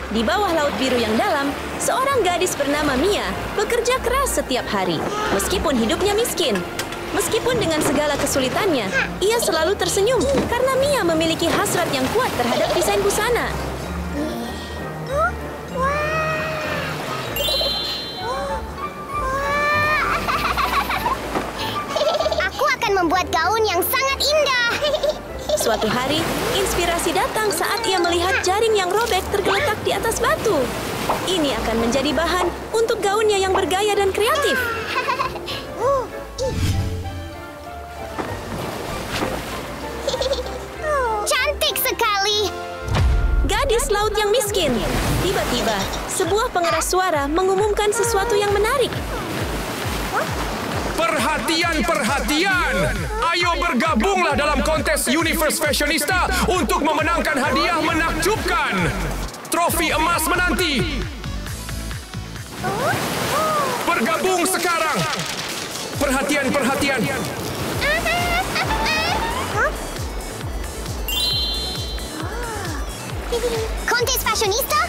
Di bawah laut biru yang dalam, seorang gadis bernama Mia bekerja keras setiap hari, meskipun hidupnya miskin. Meskipun dengan segala kesulitannya, ia selalu tersenyum karena Mia memiliki hasrat yang kuat terhadap desain busana. Aku akan membuat gaun yang sangat indah. Suatu hari, inspirasi datang saat ia melihat jaring yang robek tergeletak di atas batu. Ini akan menjadi bahan untuk gaunnya yang bergaya dan kreatif. Cantik sekali. Gadis laut yang miskin. Tiba-tiba, sebuah pengeras suara mengumumkan sesuatu yang menarik. Perhatian, perhatian! Ayo bergabunglah dalam kontes Universe Fashionista untuk memenangkan hadiah menakjubkan. Trofi emas menanti. Bergabung sekarang. Perhatian, perhatian. Kontes fashionista?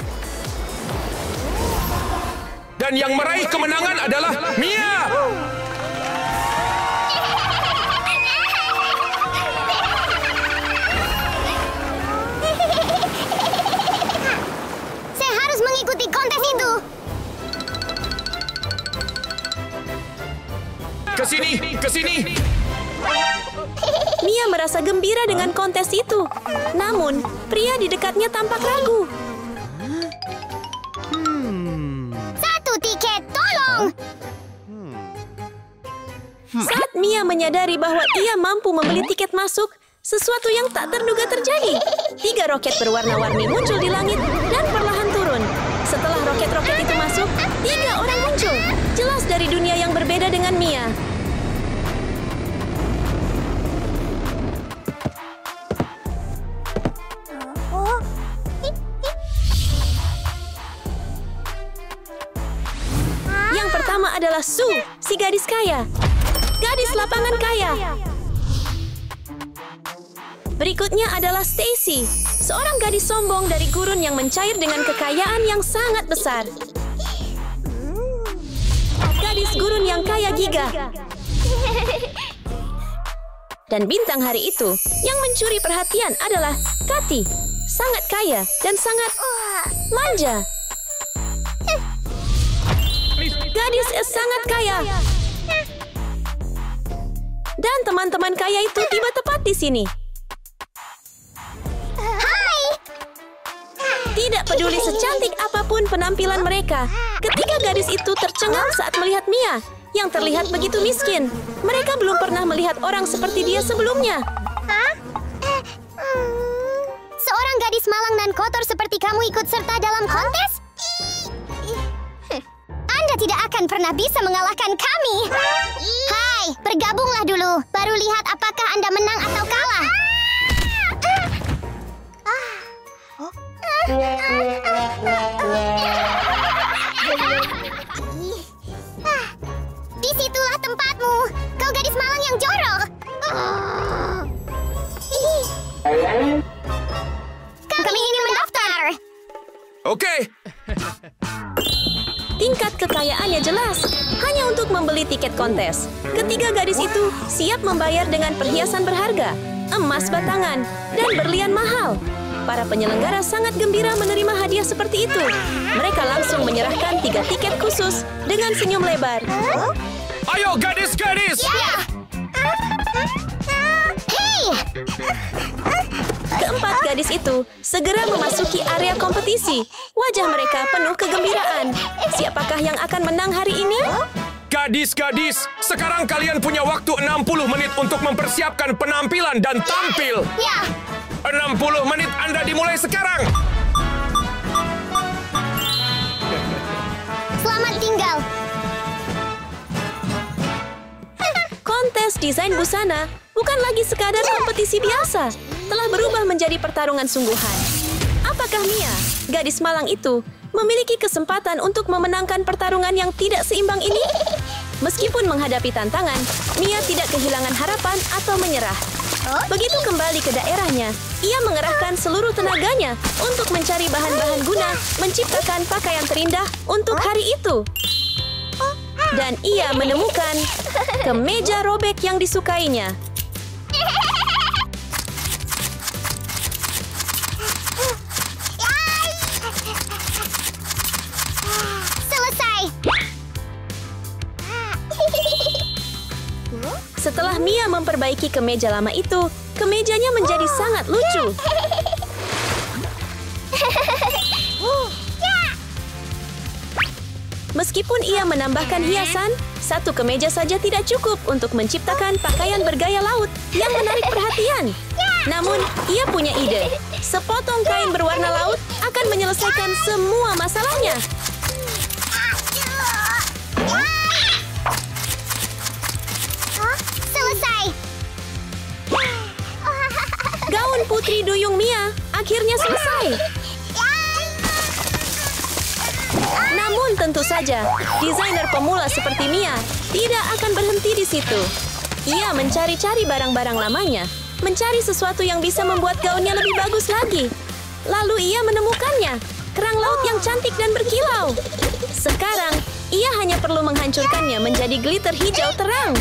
Dan yang meraih kemenangan adalah Mia. Saya harus mengikuti kontes itu. Kesini, kesini. Mia merasa gembira dengan kontes itu. Namun, pria di dekatnya tampak ragu. Satu tiket, tolong. Saat Mia menyadari bahwa ia mampu membeli tiket masuk, sesuatu yang tak terduga terjadi. 3 roket berwarna-warni muncul di langit dan perlahan turun. Setelah roket-roket itu masuk, 3 orang muncul. Jelas dari dunia yang berbeda dengan Mia. Yang pertama adalah Sue, si gadis kaya. Gadis lapangan kaya. Berikutnya adalah Stacy, seorang gadis sombong dari gurun yang mencair dengan kekayaan yang sangat besar. Gadis gurun yang kaya giga. Dan bintang hari itu yang mencuri perhatian adalah Kathy, sangat kaya dan sangat manja. Gadis sangat kaya. Dan teman-teman kaya itu tiba tepat di sini. Hai. Tidak peduli secantik apapun penampilan mereka, ketiga gadis itu tercengang saat melihat Mia yang terlihat begitu miskin. Mereka belum pernah melihat orang seperti dia sebelumnya. Hah? Seorang gadis malang dan kotor seperti kamu ikut serta dalam kontes? Anda tidak akan pernah bisa mengalahkan kami. Hai, bergabunglah dulu. Baru lihat apakah Anda menang atau kalah. Disitulah tempatmu. Kau gadis malang yang jorok. Kami ingin mendaftar. Oke. Tingkat kekayaannya jelas, hanya untuk membeli tiket kontes. Ketiga gadis itu siap membayar dengan perhiasan berharga, emas batangan, dan berlian mahal. Para penyelenggara sangat gembira menerima hadiah seperti itu. Mereka langsung menyerahkan 3 tiket khusus dengan senyum lebar. Ayo gadis-gadis. Hei! Keempat gadis itu segera memasuki area kompetisi. Wajah mereka penuh kegembiraan. Siapakah yang akan menang hari ini? Gadis-gadis, sekarang kalian punya waktu 60 menit untuk mempersiapkan penampilan dan tampil. Ya. 60 menit Anda dimulai sekarang. Selamat tinggal. Kontes desain busana bukan lagi sekadar kompetisi biasa, telah berubah menjadi pertarungan sungguhan. Apakah Mia, gadis malang itu, memiliki kesempatan untuk memenangkan pertarungan yang tidak seimbang ini? Meskipun menghadapi tantangan, Mia tidak kehilangan harapan atau menyerah. Begitu kembali ke daerahnya, ia mengerahkan seluruh tenaganya untuk mencari bahan-bahan guna menciptakan pakaian terindah untuk hari itu. Dan ia menemukan kemeja robek yang disukainya. Selesai. Setelah Mia memperbaiki kemeja lama itu, kemejanya menjadi sangat lucu. Meskipun ia menambahkan hiasan, satu kemeja saja tidak cukup untuk menciptakan pakaian bergaya laut yang menarik perhatian. Namun, ia punya ide. Sepotong kain berwarna laut akan menyelesaikan semua masalahnya. Selesai. Gaun putri duyung Mia akhirnya selesai. Namun tentu saja, desainer pemula seperti Mia tidak akan berhenti di situ. Ia mencari-cari barang-barang lamanya, mencari sesuatu yang bisa membuat gaunnya lebih bagus lagi. Lalu ia menemukannya, kerang laut yang cantik dan berkilau. Sekarang, ia hanya perlu menghancurkannya menjadi glitter hijau terang.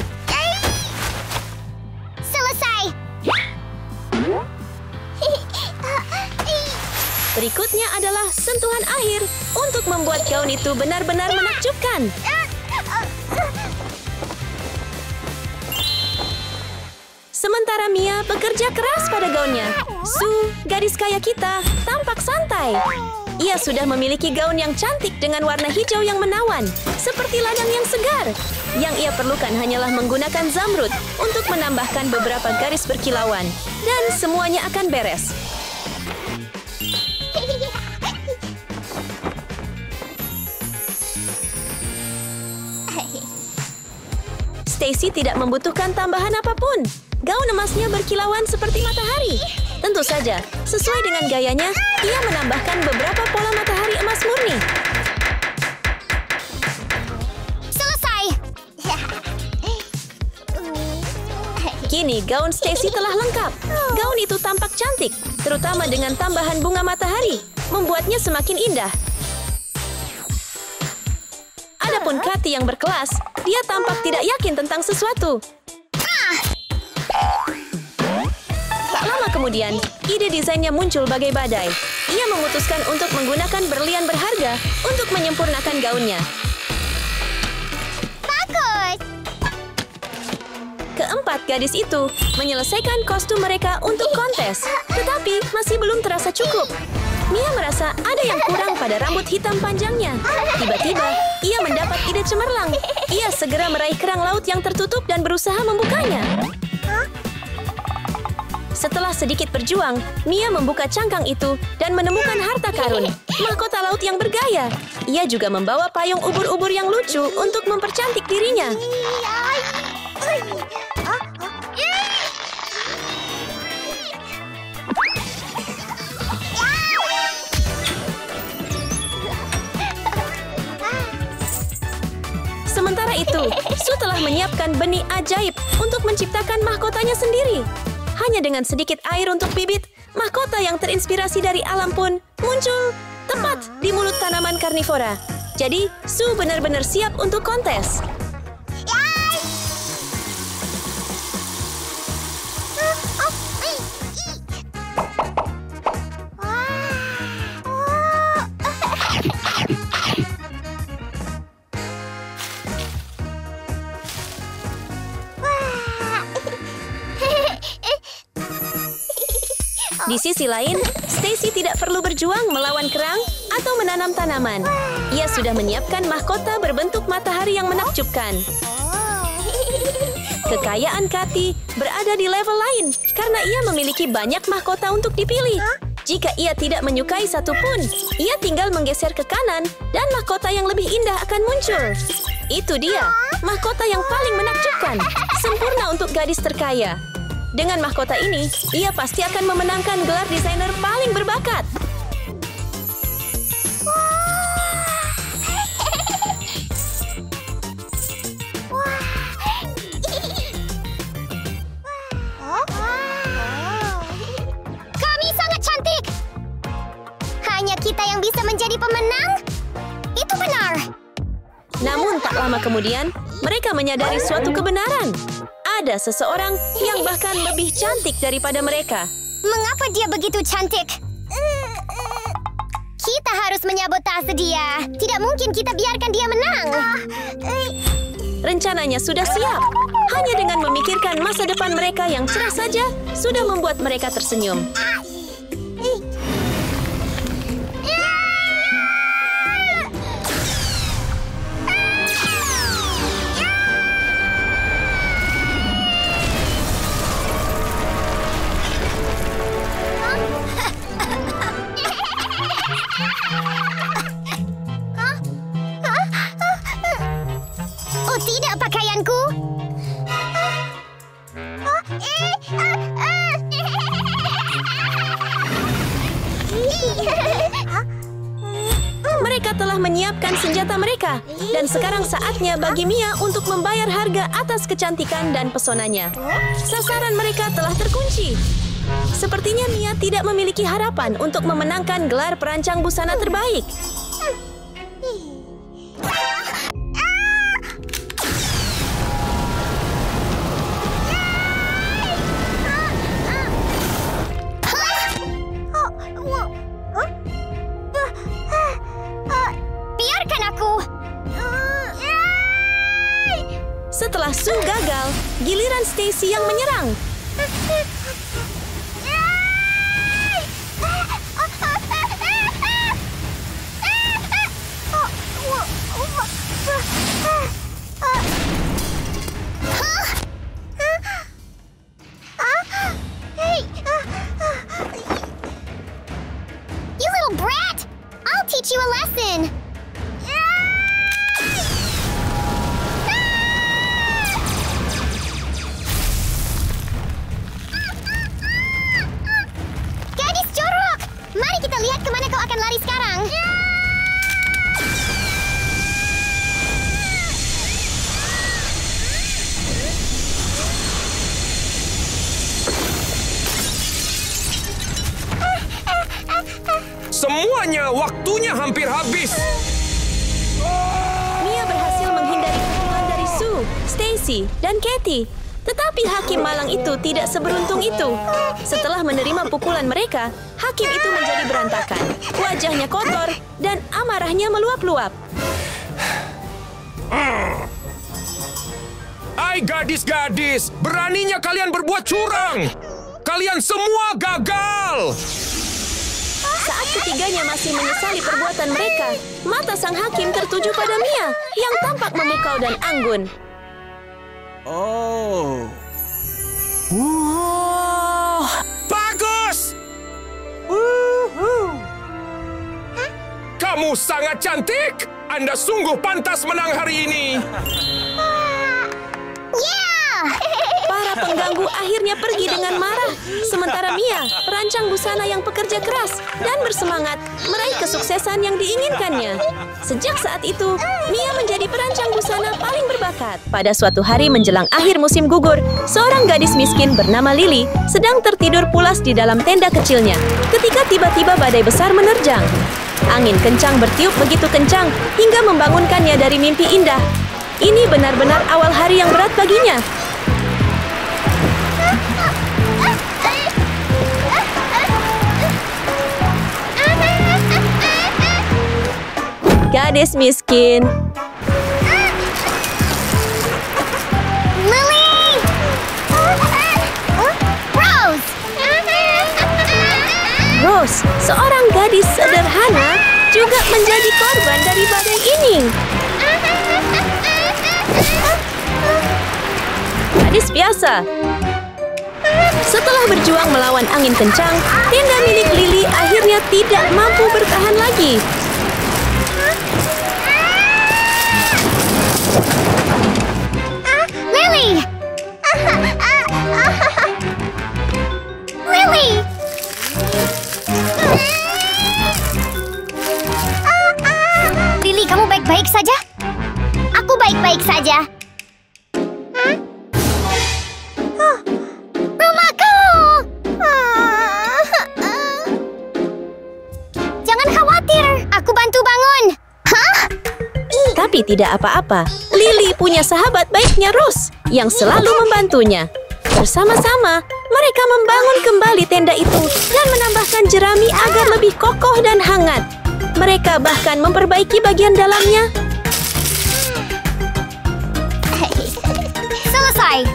Selesai. Berikutnya adalah sentuhan akhir untuk membuat gaun itu benar-benar menakjubkan. Sementara Mia bekerja keras pada gaunnya, Sue, gadis kaya kita, tampak santai. Ia sudah memiliki gaun yang cantik dengan warna hijau yang menawan, seperti ladang yang segar. Yang ia perlukan hanyalah menggunakan zamrud untuk menambahkan beberapa garis berkilauan, dan semuanya akan beres. Stacy tidak membutuhkan tambahan apapun. Gaun emasnya berkilauan seperti matahari. Tentu saja, sesuai dengan gayanya, ia menambahkan beberapa pola matahari emas murni. Selesai. Kini gaun Stacy telah lengkap. Gaun itu tampak cantik, terutama dengan tambahan bunga matahari, membuatnya semakin indah. Adapun Cathy yang berkelas, dia tampak tidak yakin tentang sesuatu. Tak lama kemudian, ide desainnya muncul bagai badai. Ia memutuskan untuk menggunakan berlian berharga untuk menyempurnakan gaunnya. Bagus. Keempat gadis itu menyelesaikan kostum mereka untuk kontes, tetapi masih belum terasa cukup. Mia merasa ada yang kurang pada rambut hitam panjangnya. Tiba-tiba, ia mendapat ide cemerlang. Ia segera meraih kerang laut yang tertutup dan berusaha membukanya. Setelah sedikit berjuang, Mia membuka cangkang itu dan menemukan harta karun, mahkota laut yang bergaya. Ia juga membawa payung ubur-ubur yang lucu untuk mempercantik dirinya. Sementara itu, Sue telah menyiapkan benih ajaib untuk menciptakan mahkotanya sendiri. Hanya dengan sedikit air untuk bibit, mahkota yang terinspirasi dari alam pun muncul tepat di mulut tanaman karnivora. Jadi, Sue benar-benar siap untuk kontes. Di sisi lain, Stacy tidak perlu berjuang melawan kerang atau menanam tanaman. Ia sudah menyiapkan mahkota berbentuk matahari yang menakjubkan. Kekayaan Cathy berada di level lain karena ia memiliki banyak mahkota untuk dipilih. Jika ia tidak menyukai satu pun, ia tinggal menggeser ke kanan dan mahkota yang lebih indah akan muncul. Itu dia, mahkota yang paling menakjubkan, sempurna untuk gadis terkaya. Dengan mahkota ini, ia pasti akan memenangkan gelar desainer paling berbakat. menang? Itu benar. Namun tak lama kemudian, mereka menyadari suatu kebenaran. Ada seseorang yang bahkan lebih cantik daripada mereka. Mengapa dia begitu cantik? Kita harus menyabotase dia. Tidak mungkin kita biarkan dia menang. Rencananya sudah siap. Hanya dengan memikirkan masa depan mereka yang cerah saja, sudah membuat mereka tersenyum. Oh tidak, pakaianku. Mereka telah menyiapkan senjata mereka, dan sekarang saatnya bagi Mia untuk membayar harga atas kecantikan dan pesonanya. Sasaran mereka telah terkunci. Sepertinya Mia tidak memiliki harapan untuk memenangkan gelar perancang busana terbaik. Biarkan aku. Setelah Sue gagal, giliran Stacy yang menyerang. You little brat! I'll teach you a lesson. Gadis jorok! Mari kita lihat kemana kau akan lari sekarang. Semuanya waktunya hampir habis. Mia berhasil menghindari pukulan dari Sue, Stacy, dan Katie. Tetapi hakim malang itu tidak seberuntung itu. Setelah menerima pukulan mereka, hakim itu menjadi berantakan. Wajahnya kotor dan amarahnya meluap-luap. Hai gadis-gadis, beraninya kalian berbuat curang. Kalian semua gagal. Saat ketiganya masih menyesali perbuatan mereka, mata sang hakim tertuju pada Mia yang tampak memukau dan anggun. Bagus! Kamu sangat cantik. Anda sungguh pantas menang hari ini. Para pengganggu akhirnya pergi dengan marah. Sementara Mia, perancang busana yang pekerja keras dan bersemangat, meraih kesuksesan yang diinginkannya. Sejak saat itu, Mia menjadi perancang busana paling berbakat. Pada suatu hari menjelang akhir musim gugur, seorang gadis miskin bernama Lily sedang tertidur pulas di dalam tenda kecilnya. Ketika tiba-tiba badai besar menerjang. Angin kencang bertiup begitu kencang hingga membangunkannya dari mimpi indah. Ini benar-benar awal hari yang berat baginya. Gadis miskin. Lily! Rose! Rose, seorang gadis sederhana, juga menjadi korban dari badai ini. Gadis biasa. Setelah berjuang melawan angin kencang, tenda milik Lily akhirnya tidak mampu bertahan lagi. Lily! Lily! Lily, kamu baik-baik saja? Aku baik-baik saja. Rumahku! Jangan khawatir, aku bantu Tapi tidak apa-apa. Lily punya sahabat baiknya Rose yang selalu membantunya. Bersama-sama, mereka membangun kembali tenda itu dan menambahkan jerami agar lebih kokoh dan hangat. Mereka bahkan memperbaiki bagian dalamnya. Selesai.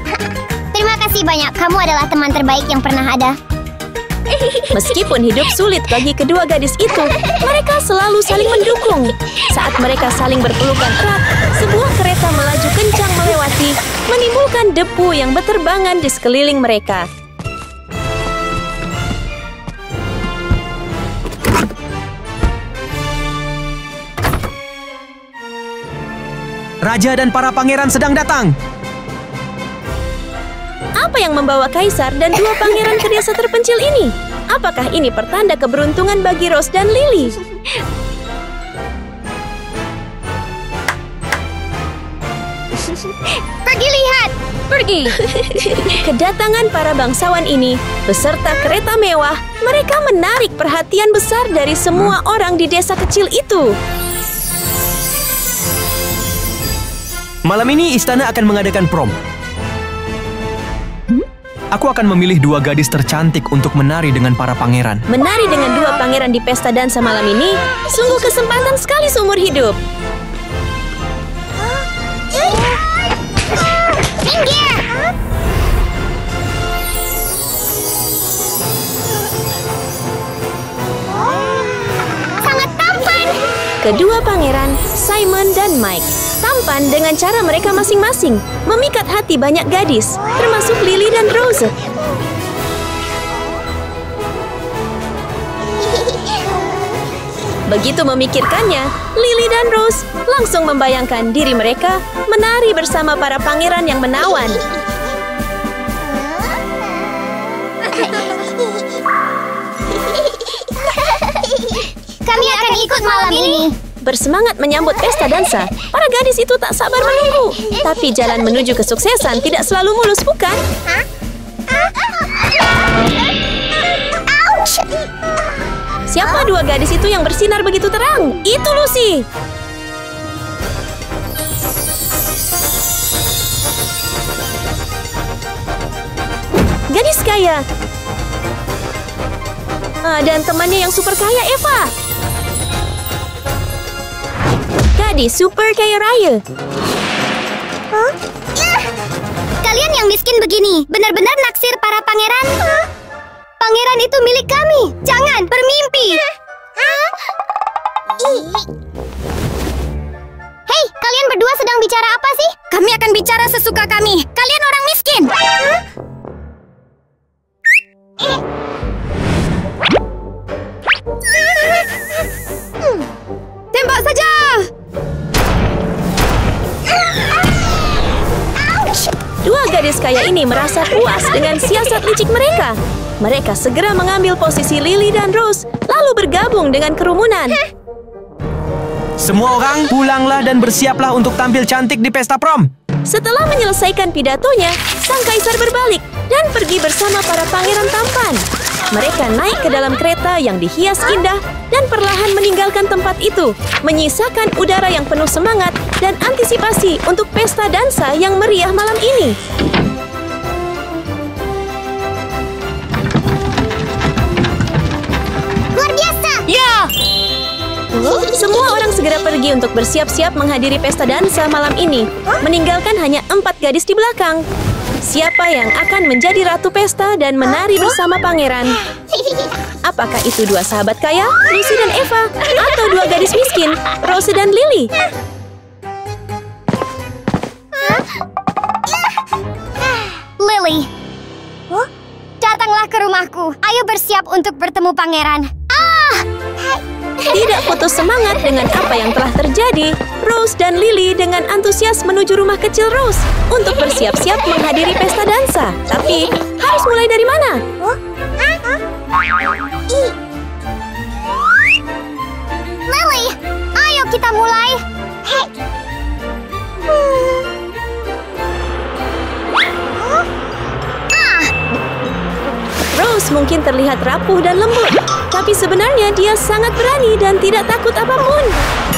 Terima kasih banyak. Kamu adalah teman terbaik yang pernah ada. Meskipun hidup sulit bagi kedua gadis itu, mereka selalu saling mendukung. Saat mereka saling berpelukan erat, sebuah kereta melaju kencang melewati, menimbulkan debu yang berterbangan di sekeliling mereka. Raja dan para pangeran sedang datang. Apa yang membawa Kaisar dan dua pangeran ke desa terpencil ini? Apakah ini pertanda keberuntungan bagi Rose dan Lily? Pergi lihat. Pergi. Kedatangan para bangsawan ini, beserta kereta mewah, mereka menarik perhatian besar dari semua orang di desa kecil itu. Malam ini istana akan mengadakan prom. Aku akan memilih dua gadis tercantik untuk menari dengan para pangeran. Menari dengan dua pangeran di pesta dansa malam ini sungguh kesempatan sekali seumur hidup. Minggir! Sangat tampan. Kedua pangeran, Simon dan Mike, tampan dengan cara mereka masing-masing, memikat hati banyak gadis, termasuk Lily dan Rose. Begitu memikirkannya, Lily dan Rose langsung membayangkan diri mereka menari bersama para pangeran yang menawan. Kami akan ikut malam ini. Bersemangat menyambut pesta dansa, para gadis itu tak sabar menunggu. Tapi jalan menuju kesuksesan tidak selalu mulus, bukan? Ouch! Siapa dua gadis itu yang bersinar begitu terang? Itu Lucy! Gadis kaya. Dan temannya yang super kaya, Eva. Gadis super kaya raya. Kalian yang miskin begini, benar-benar naksir para pangeran? Pangeran itu milik kami. Jangan bermimpi. Hei, kalian berdua sedang bicara apa sih? Kami akan bicara sesuka kami. Kalian orang miskin. Tembak saja. Dua gadis kaya ini merasa puas dengan siasat licik mereka. Mereka segera mengambil posisi Lily dan Rose, lalu bergabung dengan kerumunan. Semua orang pulanglah dan bersiaplah untuk tampil cantik di pesta prom. Setelah menyelesaikan pidatonya, sang kaisar berbalik dan pergi bersama para pangeran tampan. Mereka naik ke dalam kereta yang dihias indah dan perlahan meninggalkan tempat itu, menyisakan udara yang penuh semangat dan antisipasi untuk pesta dansa yang meriah malam ini. Luar biasa. Ya! Semua orang segera pergi untuk bersiap-siap menghadiri pesta dansa malam ini, meninggalkan hanya 4 gadis di belakang. Siapa yang akan menjadi ratu pesta dan menari bersama pangeran? Apakah itu dua sahabat kaya, Lucy dan Eva, atau dua gadis miskin, Rose dan Lily? Lily, datanglah ke rumahku. Ayo bersiap untuk bertemu pangeran. Tidak putus semangat dengan apa yang telah terjadi, Rose dan Lily dengan antusias menuju rumah kecil Rose untuk bersiap-siap menghadiri pesta dansa. Tapi, harus mulai dari mana? Lily, ayo kita mulai. Rose mungkin terlihat rapuh dan lembut, tapi sebenarnya dia sangat berani dan tidak takut apapun.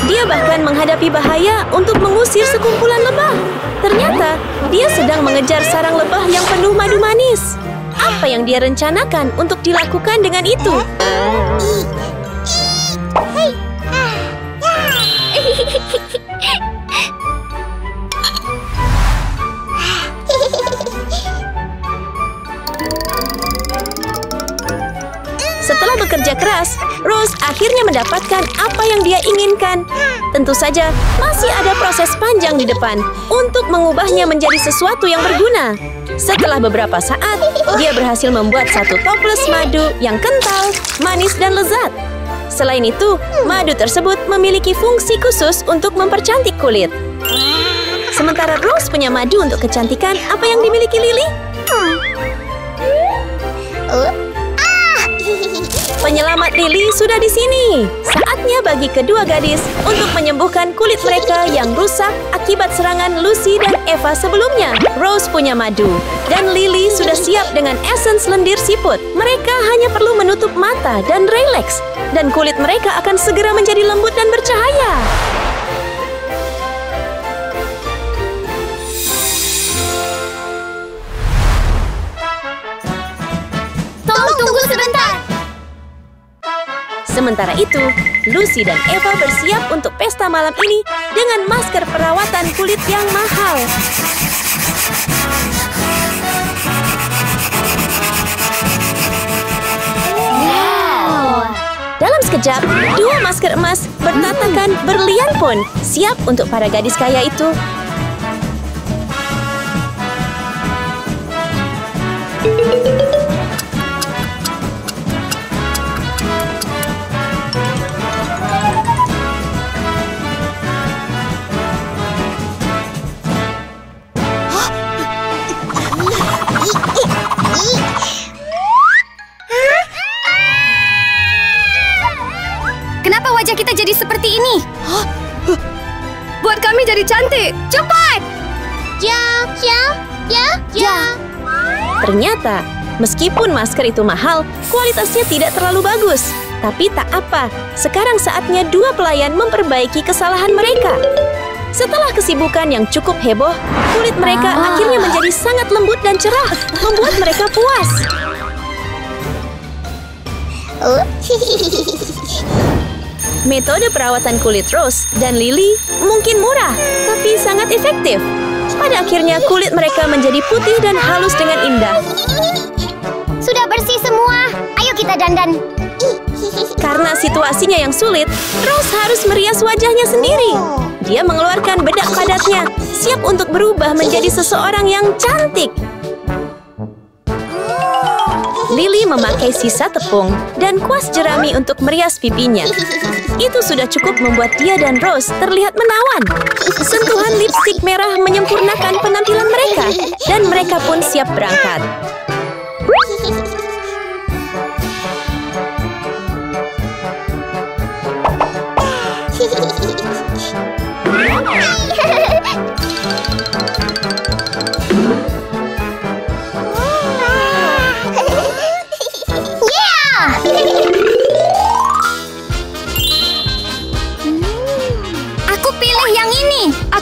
Dia bahkan menghadapi bahaya untuk mengusir sekumpulan lebah. Ternyata, dia sedang mengejar sarang lebah yang penuh madu manis. Apa yang dia rencanakan untuk dilakukan dengan itu? Setelah bekerja keras, Rose akhirnya mendapatkan apa yang dia inginkan. Tentu saja, masih ada proses panjang di depan untuk mengubahnya menjadi sesuatu yang berguna. Setelah beberapa saat, dia berhasil membuat satu toples madu yang kental, manis, dan lezat. Selain itu, madu tersebut memiliki fungsi khusus untuk mempercantik kulit. Sementara Rose punya madu untuk kecantikan, apa yang dimiliki Lily? Penyelamat Lily sudah di sini. Saatnya bagi kedua gadis untuk menyembuhkan kulit mereka yang rusak akibat serangan Lucy dan Eva sebelumnya. Rose punya madu, dan Lily sudah siap dengan essence lendir siput. Mereka hanya perlu menutup mata dan rileks, dan kulit mereka akan segera menjadi lembut dan bercahaya. Tunggu sebentar. Sementara itu, Lucy dan Eva bersiap untuk pesta malam ini dengan masker perawatan kulit yang mahal. Dalam sekejap, dua masker emas bertatakan berlian pun siap untuk para gadis kaya itu. Kenapa wajah kita jadi seperti ini? Buat kami jadi cantik. Cepat! Ternyata, meskipun masker itu mahal, kualitasnya tidak terlalu bagus. Tapi tak apa, sekarang saatnya dua pelayan memperbaiki kesalahan mereka. Setelah kesibukan yang cukup heboh, kulit mereka akhirnya menjadi sangat lembut dan cerah, membuat mereka puas. Metode perawatan kulit Rose dan Lily mungkin murah, tapi sangat efektif. Pada akhirnya kulit mereka menjadi putih dan halus dengan indah. Sudah bersih semua. Ayo kita dandan. Karena situasinya yang sulit, Rose harus merias wajahnya sendiri. Dia mengeluarkan bedak padatnya, siap untuk berubah menjadi seseorang yang cantik. Lily memakai sisa tepung dan kuas jerami untuk merias pipinya. Itu sudah cukup membuat dia dan Rose terlihat menawan. Sentuhan lipstik merah menyempurnakan penampilan mereka, dan mereka pun siap berangkat.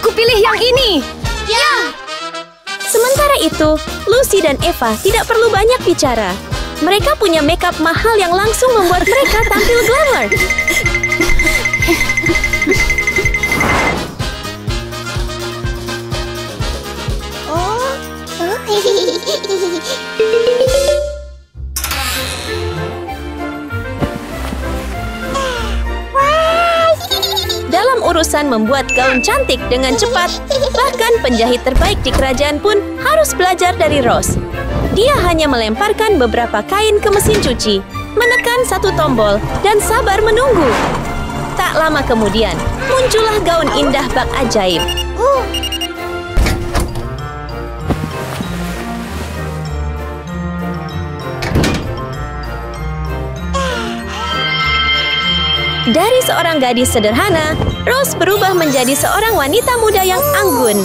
Aku pilih yang ini. Ya. Sementara itu, Lucy dan Eva tidak perlu banyak bicara. Mereka punya makeup mahal yang langsung membuat mereka tampil glamour. Dalam urusan membuat gaun cantik dengan cepat, bahkan penjahit terbaik di kerajaan pun harus belajar dari Rose. Dia hanya melemparkan beberapa kain ke mesin cuci, menekan satu tombol, dan sabar menunggu. Tak lama kemudian, muncullah gaun indah bak ajaib. Dari seorang gadis sederhana, Rose berubah menjadi seorang wanita muda yang anggun.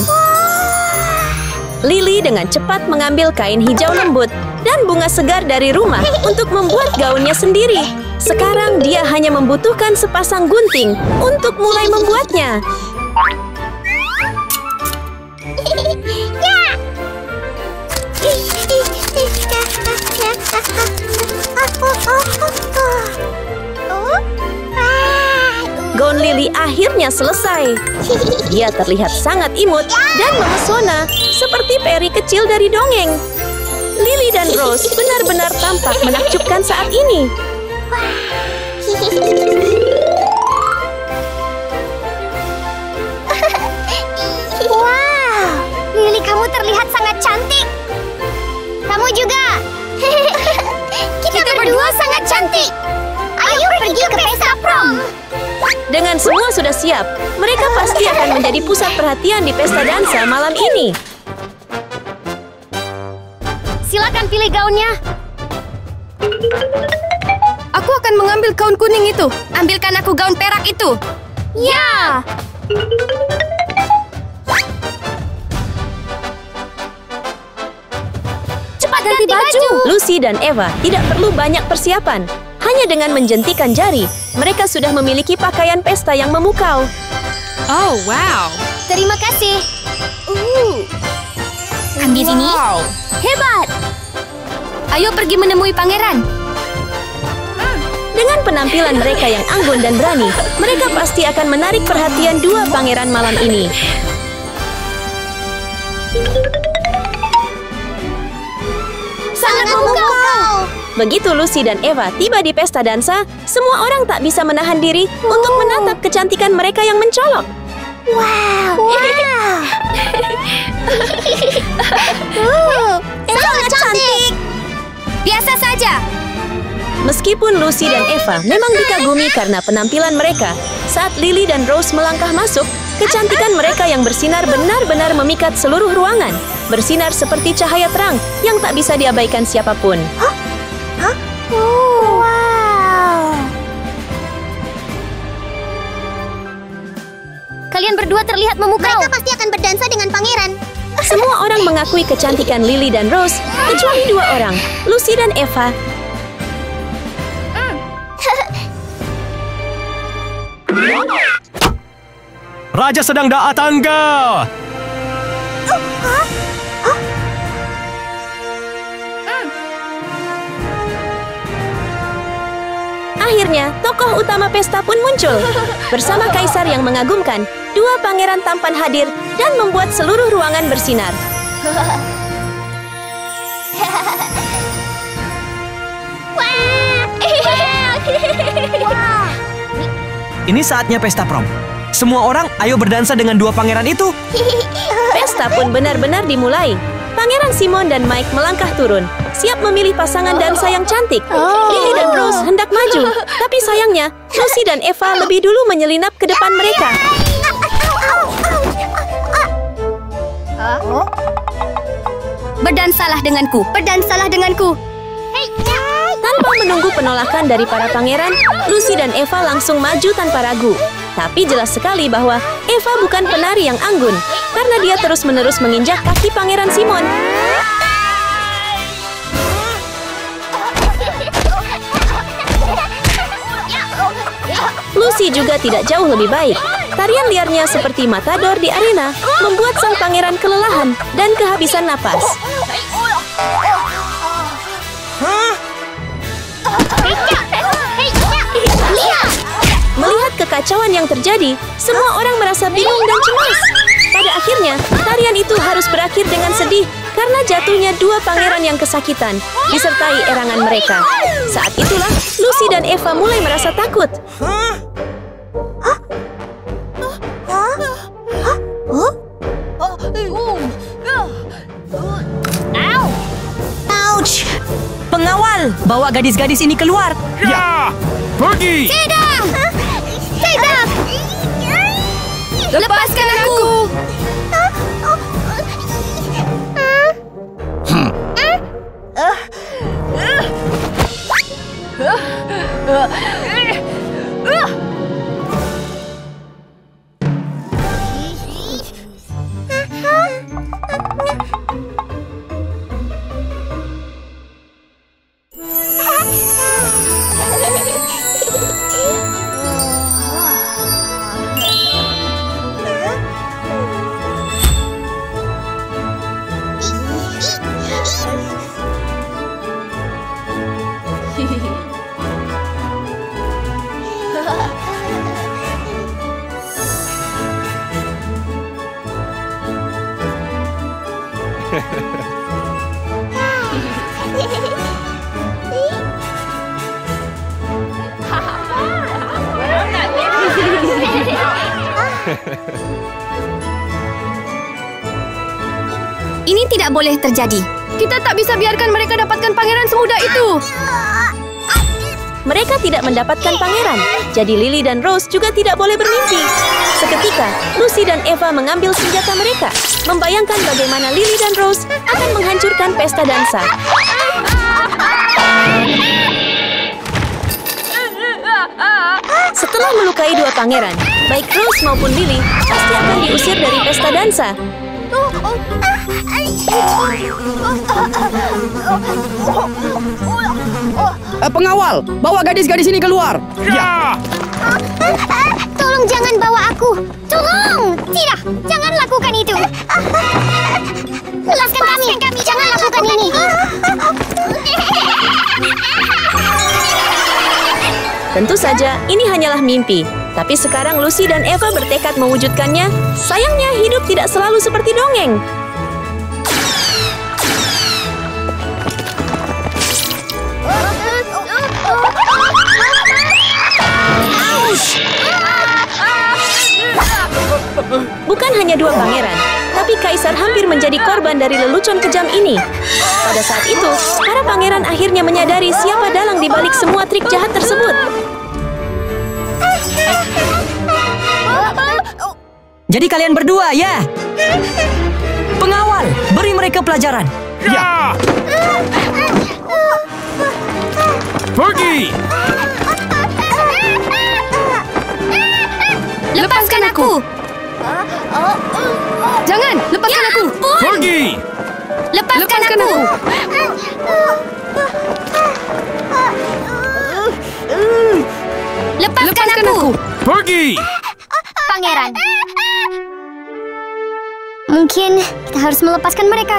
Lily dengan cepat mengambil kain hijau lembut dan bunga segar dari rumah untuk membuat gaunnya sendiri. Sekarang dia hanya membutuhkan sepasang gunting untuk mulai membuatnya. Gaun Lily akhirnya selesai. Dia terlihat sangat imut dan memesona, seperti peri kecil dari dongeng. Lily dan Rose benar-benar tampak menakjubkan saat ini. Wow, Lily, kamu terlihat sangat cantik. Kamu juga. Kita berdua sangat cantik. Ayo pergi ke pesta prom. Dengan semua sudah siap, mereka pasti akan menjadi pusat perhatian di pesta dansa malam ini. Silakan pilih gaunnya. Aku akan mengambil gaun kuning itu. Ambilkan aku gaun perak itu. Ya. Cepat ganti baju. Lucy dan Eva tidak perlu banyak persiapan. Hanya dengan menjentikan jari, mereka sudah memiliki pakaian pesta yang memukau. Oh, wow. Terima kasih. Ambil ini. Hebat. Ayo pergi menemui pangeran. Dengan penampilan mereka yang anggun dan berani, mereka pasti akan menarik perhatian dua pangeran malam ini. Sangat memukau. Begitu Lucy dan Eva tiba di pesta dansa, semua orang tak bisa menahan diri untuk menatap kecantikan mereka yang mencolok. Wow. Sangat cantik. Biasa saja. Meskipun Lucy dan Eva memang dikagumi karena penampilan mereka, saat Lily dan Rose melangkah masuk, kecantikan mereka yang bersinar benar-benar memikat seluruh ruangan. Bersinar seperti cahaya terang yang tak bisa diabaikan siapapun. Wow. Kalian berdua terlihat memukau. Mereka pasti akan berdansa dengan pangeran. Semua orang mengakui kecantikan Lily dan Rose, kecuali dua orang, Lucy dan Eva. Raja sedang datang ke. Akhirnya, tokoh utama pesta pun muncul. Bersama kaisar yang mengagumkan, dua pangeran tampan hadir dan membuat seluruh ruangan bersinar. Ini saatnya pesta prom. Semua orang ayo berdansa dengan dua pangeran itu. Pesta pun benar-benar dimulai. Pangeran Simon dan Mike melangkah turun, siap memilih pasangan dansa yang cantik. Lily dan Rose hendak maju, tapi sayangnya, Lucy dan Eva lebih dulu menyelinap ke depan mereka. Berdansalah denganku. Berdansalah denganku. Tanpa menunggu penolakan dari para pangeran, Lucy dan Eva langsung maju tanpa ragu. Tapi jelas sekali bahwa Eva bukan penari yang anggun, karena dia terus-menerus menginjak kaki Pangeran Simon. Lucy juga tidak jauh lebih baik. Tarian liarnya seperti matador di arena membuat sang pangeran kelelahan dan kehabisan napas. Melihat kekacauan yang terjadi, semua orang merasa bingung dan cemas. Pada akhirnya, tarian itu harus berakhir dengan sedih karena jatuhnya dua pangeran yang kesakitan, disertai erangan mereka. Saat itulah, Lucy dan Eva mulai merasa takut. Ouch! Pengawal, bawa gadis-gadis ini keluar. Ya! Pergi! Tidak! Tidak! Lepaskan aku! Ini tidak boleh terjadi. Kita tak bisa biarkan mereka dapatkan pangeran semudah itu. Mereka tidak mendapatkan pangeran, jadi Lily dan Rose juga tidak boleh bermimpi. Seketika, Lucy dan Eva mengambil senjata mereka, membayangkan bagaimana Lily dan Rose akan menghancurkan pesta dansa. Setelah melukai dua pangeran, baik Rose maupun Lily pasti akan diusir dari pesta dansa. Pengawal, bawa gadis-gadis ini keluar. Ya! Tolong jangan bawa aku. Tolong! Tidak, jangan lakukan itu. Lepaskan kami. Jangan lakukan ini. Tentu saja, ini hanyalah mimpi. Tapi sekarang Lucy dan Eva bertekad mewujudkannya. Sayangnya, hidup tidak selalu seperti dongeng. Bukan hanya dua pangeran, tapi Kaisar hampir menjadi korban dari lelucon kejam ini. Pada saat itu, para pangeran akhirnya menyadari siapa dalang di balik semua trik jahat tersebut. Jadi kalian berdua, ya? Pengawal, beri mereka pelajaran. Ya! Pergi! Lepaskan aku. Jangan, lepaskan aku. Pergi! Lepaskan aku. Lepaskan aku. Pergi! Pangeran. Mungkin kita harus melepaskan mereka.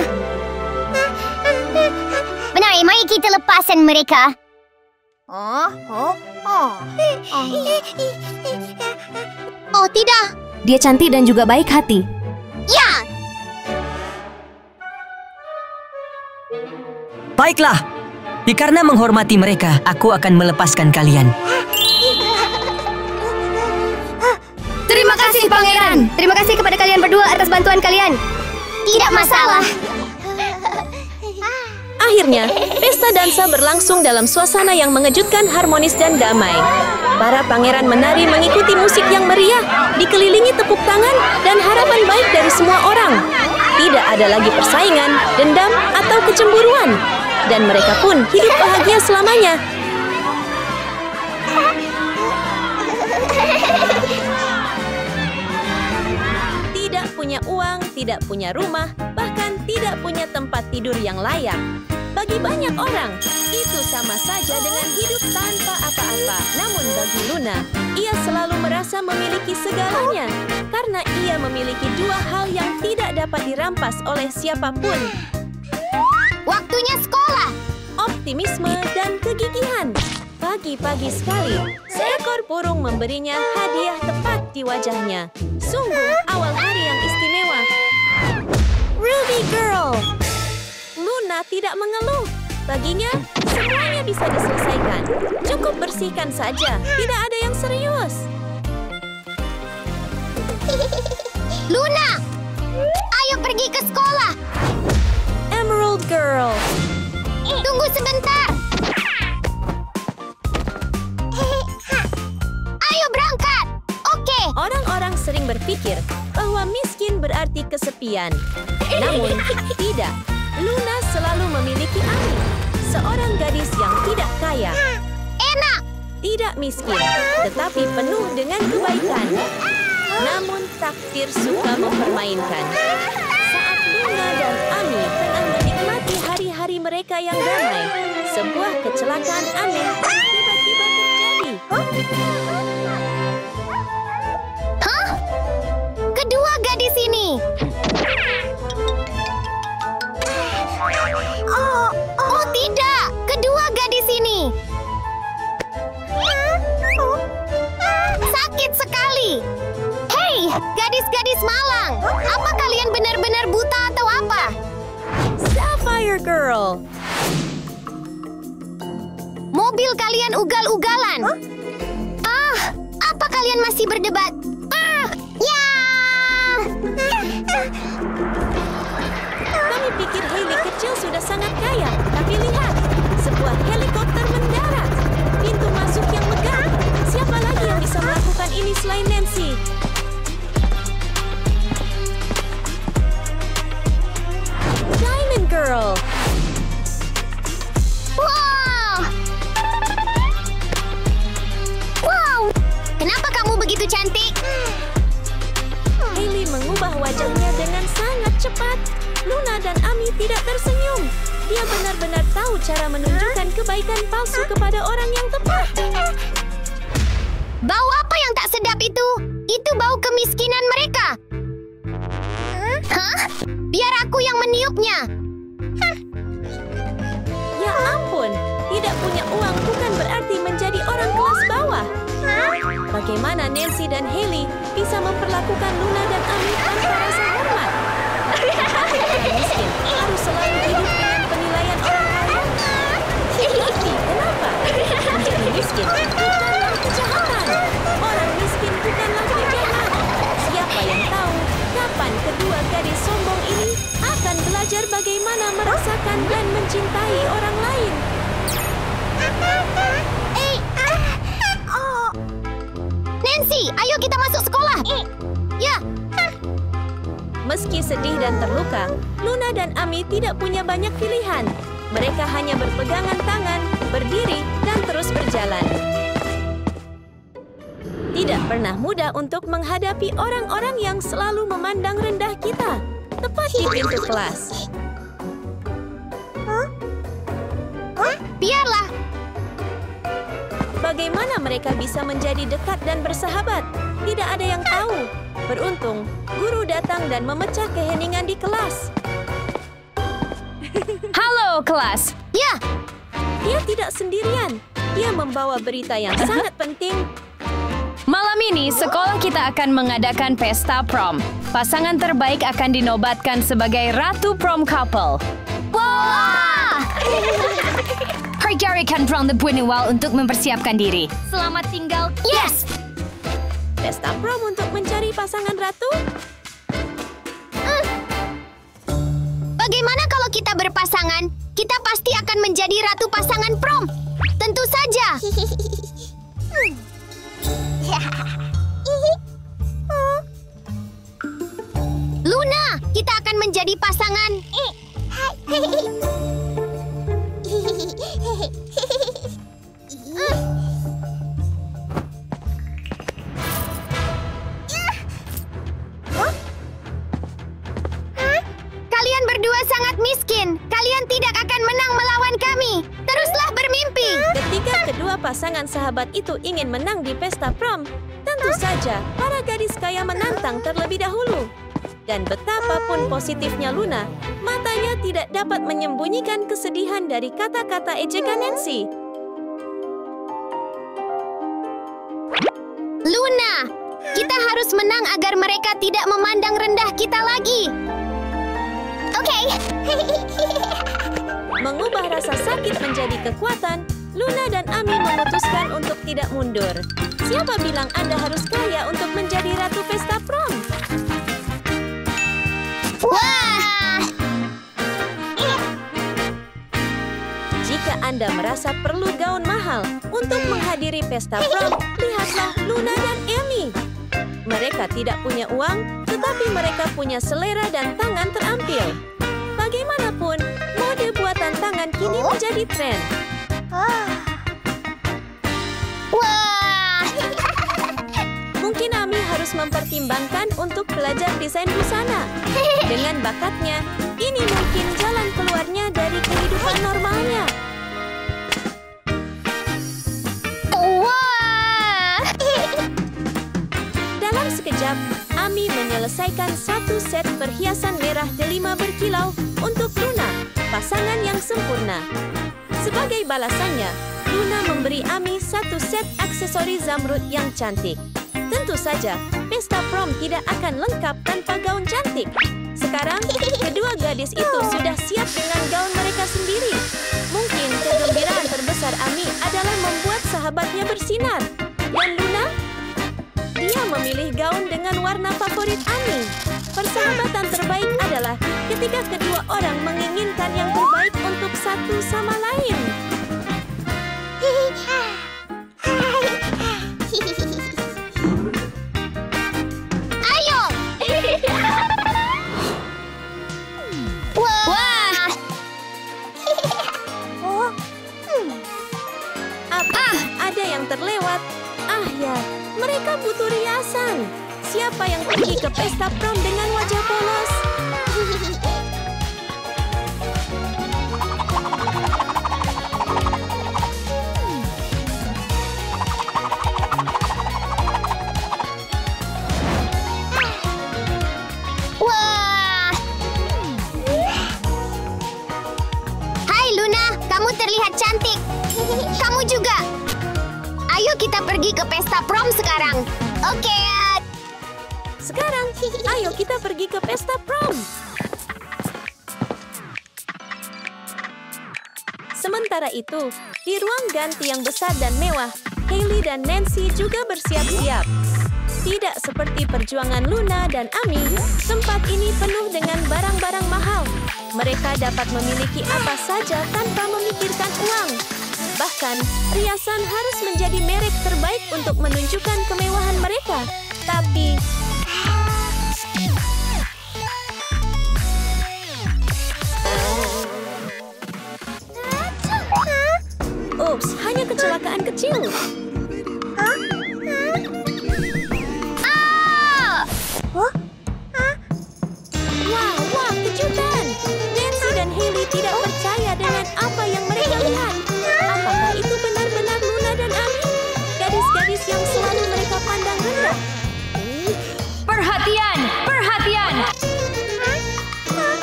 Benar, mari kita lepaskan mereka. Oh, tidak. Dia cantik dan juga baik hati. Ya. Baiklah. Karena menghormati mereka, aku akan melepaskan kalian. Terima kasih, Pangeran. Terima kasih kepada kalian berdua atas bantuan kalian. Tidak masalah. Akhirnya, pesta dansa berlangsung dalam suasana yang mengejutkan, harmonis, dan damai. Para pangeran menari mengikuti musik yang meriah, dikelilingi tepuk tangan, dan harapan baik dari semua orang. Tidak ada lagi persaingan, dendam, atau kecemburuan. Dan mereka pun hidup bahagia selamanya. Tidak punya uang, tidak punya rumah, bahkan tidak punya tempat tidur yang layak. Bagi banyak orang, itu sama saja dengan hidup tanpa apa-apa. Namun bagi Luna, ia selalu merasa memiliki segalanya. Karena ia memiliki dua hal yang tidak dapat dirampas oleh siapapun. Waktunya sekolah. Optimisme dan kegigihan. Pagi-pagi sekali, seekor burung memberinya hadiah tepat di wajahnya. Sungguh awal hari yang istimewa. Ruby Girl! Luna tidak mengeluh. Baginya, semuanya bisa diselesaikan. Cukup bersihkan saja, tidak ada yang serius. Luna, ayo pergi ke sekolah. Emerald Girl! Tunggu sebentar. Ayo berangkat. Oke. Orang-orang sering berpikir bahwa miskin berarti kesepian. Namun, tidak. Luna selalu memiliki Ami, seorang gadis yang tidak kaya. Enak. Tidak miskin, tetapi penuh dengan kebaikan. Namun, takdir suka mempermainkan. Saat Luna dan Ami tengah menikmati hari-hari mereka yang damai, sebuah kecelakaan aneh tiba-tiba terjadi. Hah? Kedua gadis ini. Oh tidak, kedua gadis ini. Sakit sekali. Hei, gadis-gadis malang. Apa kalian benar-benar buta atau apa? Sapphire Girl! Mobil kalian ugal-ugalan. Apa kalian masih berdebat? Ya! cepat. Luna dan Ami tidak tersenyum. Dia benar-benar tahu cara menunjukkan kebaikan palsu kepada orang yang tepat. Bau apa yang tak sedap itu? Itu bau kemiskinan mereka. Hah? Biar aku yang meniupnya. Ya ampun, tidak punya uang bukan berarti menjadi orang kelas bawah. Bagaimana Nancy dan Hailey bisa memperlakukan Luna dan Ami tanpa rasa hormat? Orang miskin harus selalu hidup dengan penilaian orang kaya. Tapi kenapa? Menjadi miskin bukanlah kejahatan. Orang miskin bukanlah bencana. Siapa yang tahu kapan kedua gadis sombong ini akan belajar bagaimana merasakan dan mencintai orang lain. Nancy, ayo kita masuk sekolah. Ya. Meski sedih dan terluka, Luna dan Ami tidak punya banyak pilihan. Mereka hanya berpegangan tangan, berdiri, dan terus berjalan. Tidak pernah mudah untuk menghadapi orang-orang yang selalu memandang rendah kita, tepat di pintu kelas. Biarlah. Bagaimana mereka bisa menjadi dekat dan bersahabat? Tidak ada yang tahu. Beruntung, guru datang dan memecah keheningan di kelas. Halo, kelas. Ya. Dia tidak sendirian. Dia membawa berita yang sangat penting. Malam ini, sekolah kita akan mengadakan pesta prom. Pasangan terbaik akan dinobatkan sebagai Ratu Prom Couple. Wah! Pergi prom the Bunual untuk mempersiapkan diri. Selamat tinggal. Yes! Pesta prom untuk mencari pasangan ratu? Bagaimana kalau kita berpasangan? Kita pasti akan menjadi ratu pasangan prom. Tentu saja. Luna, kita akan menjadi pasangan. Kalian berdua sangat miskin. Kalian tidak akan menang melawan kami. Teruslah bermimpi. Ketika kedua pasangan sahabat itu ingin menang di pesta prom, tentu saja para gadis kaya menantang terlebih dahulu. Dan betapapun positifnya Luna, matanya tidak dapat menyembunyikan kesedihan dari kata-kata ejekan Nancy. Luna, kita harus menang agar mereka tidak memandang rendah kita lagi. Oke. Mengubah rasa sakit menjadi kekuatan, Luna dan Ami memutuskan untuk tidak mundur. Siapa bilang Anda harus kaya untuk menjadi ratu pesta prom? Wah! Jika Anda merasa perlu gaun mahal untuk menghadiri pesta prom, lihatlah Luna dan Amy. Mereka tidak punya uang, tetapi mereka punya selera dan tangan terampil. Bagaimanapun, mode buatan tangan kini menjadi tren. Wah! Mungkin Ami harus mempertimbangkan untuk belajar desain busana. Dengan bakatnya, ini mungkin jalan keluarnya dari kehidupan normalnya. Wah! Dalam sekejap, Ami menyelesaikan satu set perhiasan merah delima berkilau untuk Luna, pasangan yang sempurna. Sebagai balasannya, Luna memberi Ami satu set aksesoris zamrud yang cantik. Tentu saja, pesta prom tidak akan lengkap tanpa gaun cantik. Sekarang, kedua gadis itu sudah siap dengan gaun mereka sendiri. Mungkin kegembiraan terbesar Ami adalah membuat sahabatnya bersinar. Dan Luna? Dia memilih gaun dengan warna favorit Ami. Persahabatan terbaik adalah ketika kedua orang menginginkan yang terbaik untuk satu sama lain. Ayo! Wah! Apakah ada yang terlewat? Ah ya, mereka butuh riasan. Siapa yang pergi ke pesta prom dengan wajah polos? Wah! Hai Luna, kamu terlihat cantik. Kamu juga. Ayo kita pergi ke pesta prom sekarang. Oke. Sekarang, ayo kita pergi ke pesta prom. Sementara itu, di ruang ganti yang besar dan mewah, Hailey dan Nancy juga bersiap-siap. Tidak seperti perjuangan Luna dan Amy, tempat ini penuh dengan barang-barang mahal. Mereka dapat memiliki apa saja tanpa memikirkan uang. Bahkan, riasan harus menjadi merek terbaik untuk menunjukkan kemewahan mereka. Tapi, ups, hanya kecelakaan kecil. Wah, kejutan! Nancy dan Hailey tidak percaya dengan apa yang mereka lihat. Apakah itu benar-benar Luna dan Amy? Gadis-gadis yang selalu mereka pandang rendah. Perhatian! Perhatian!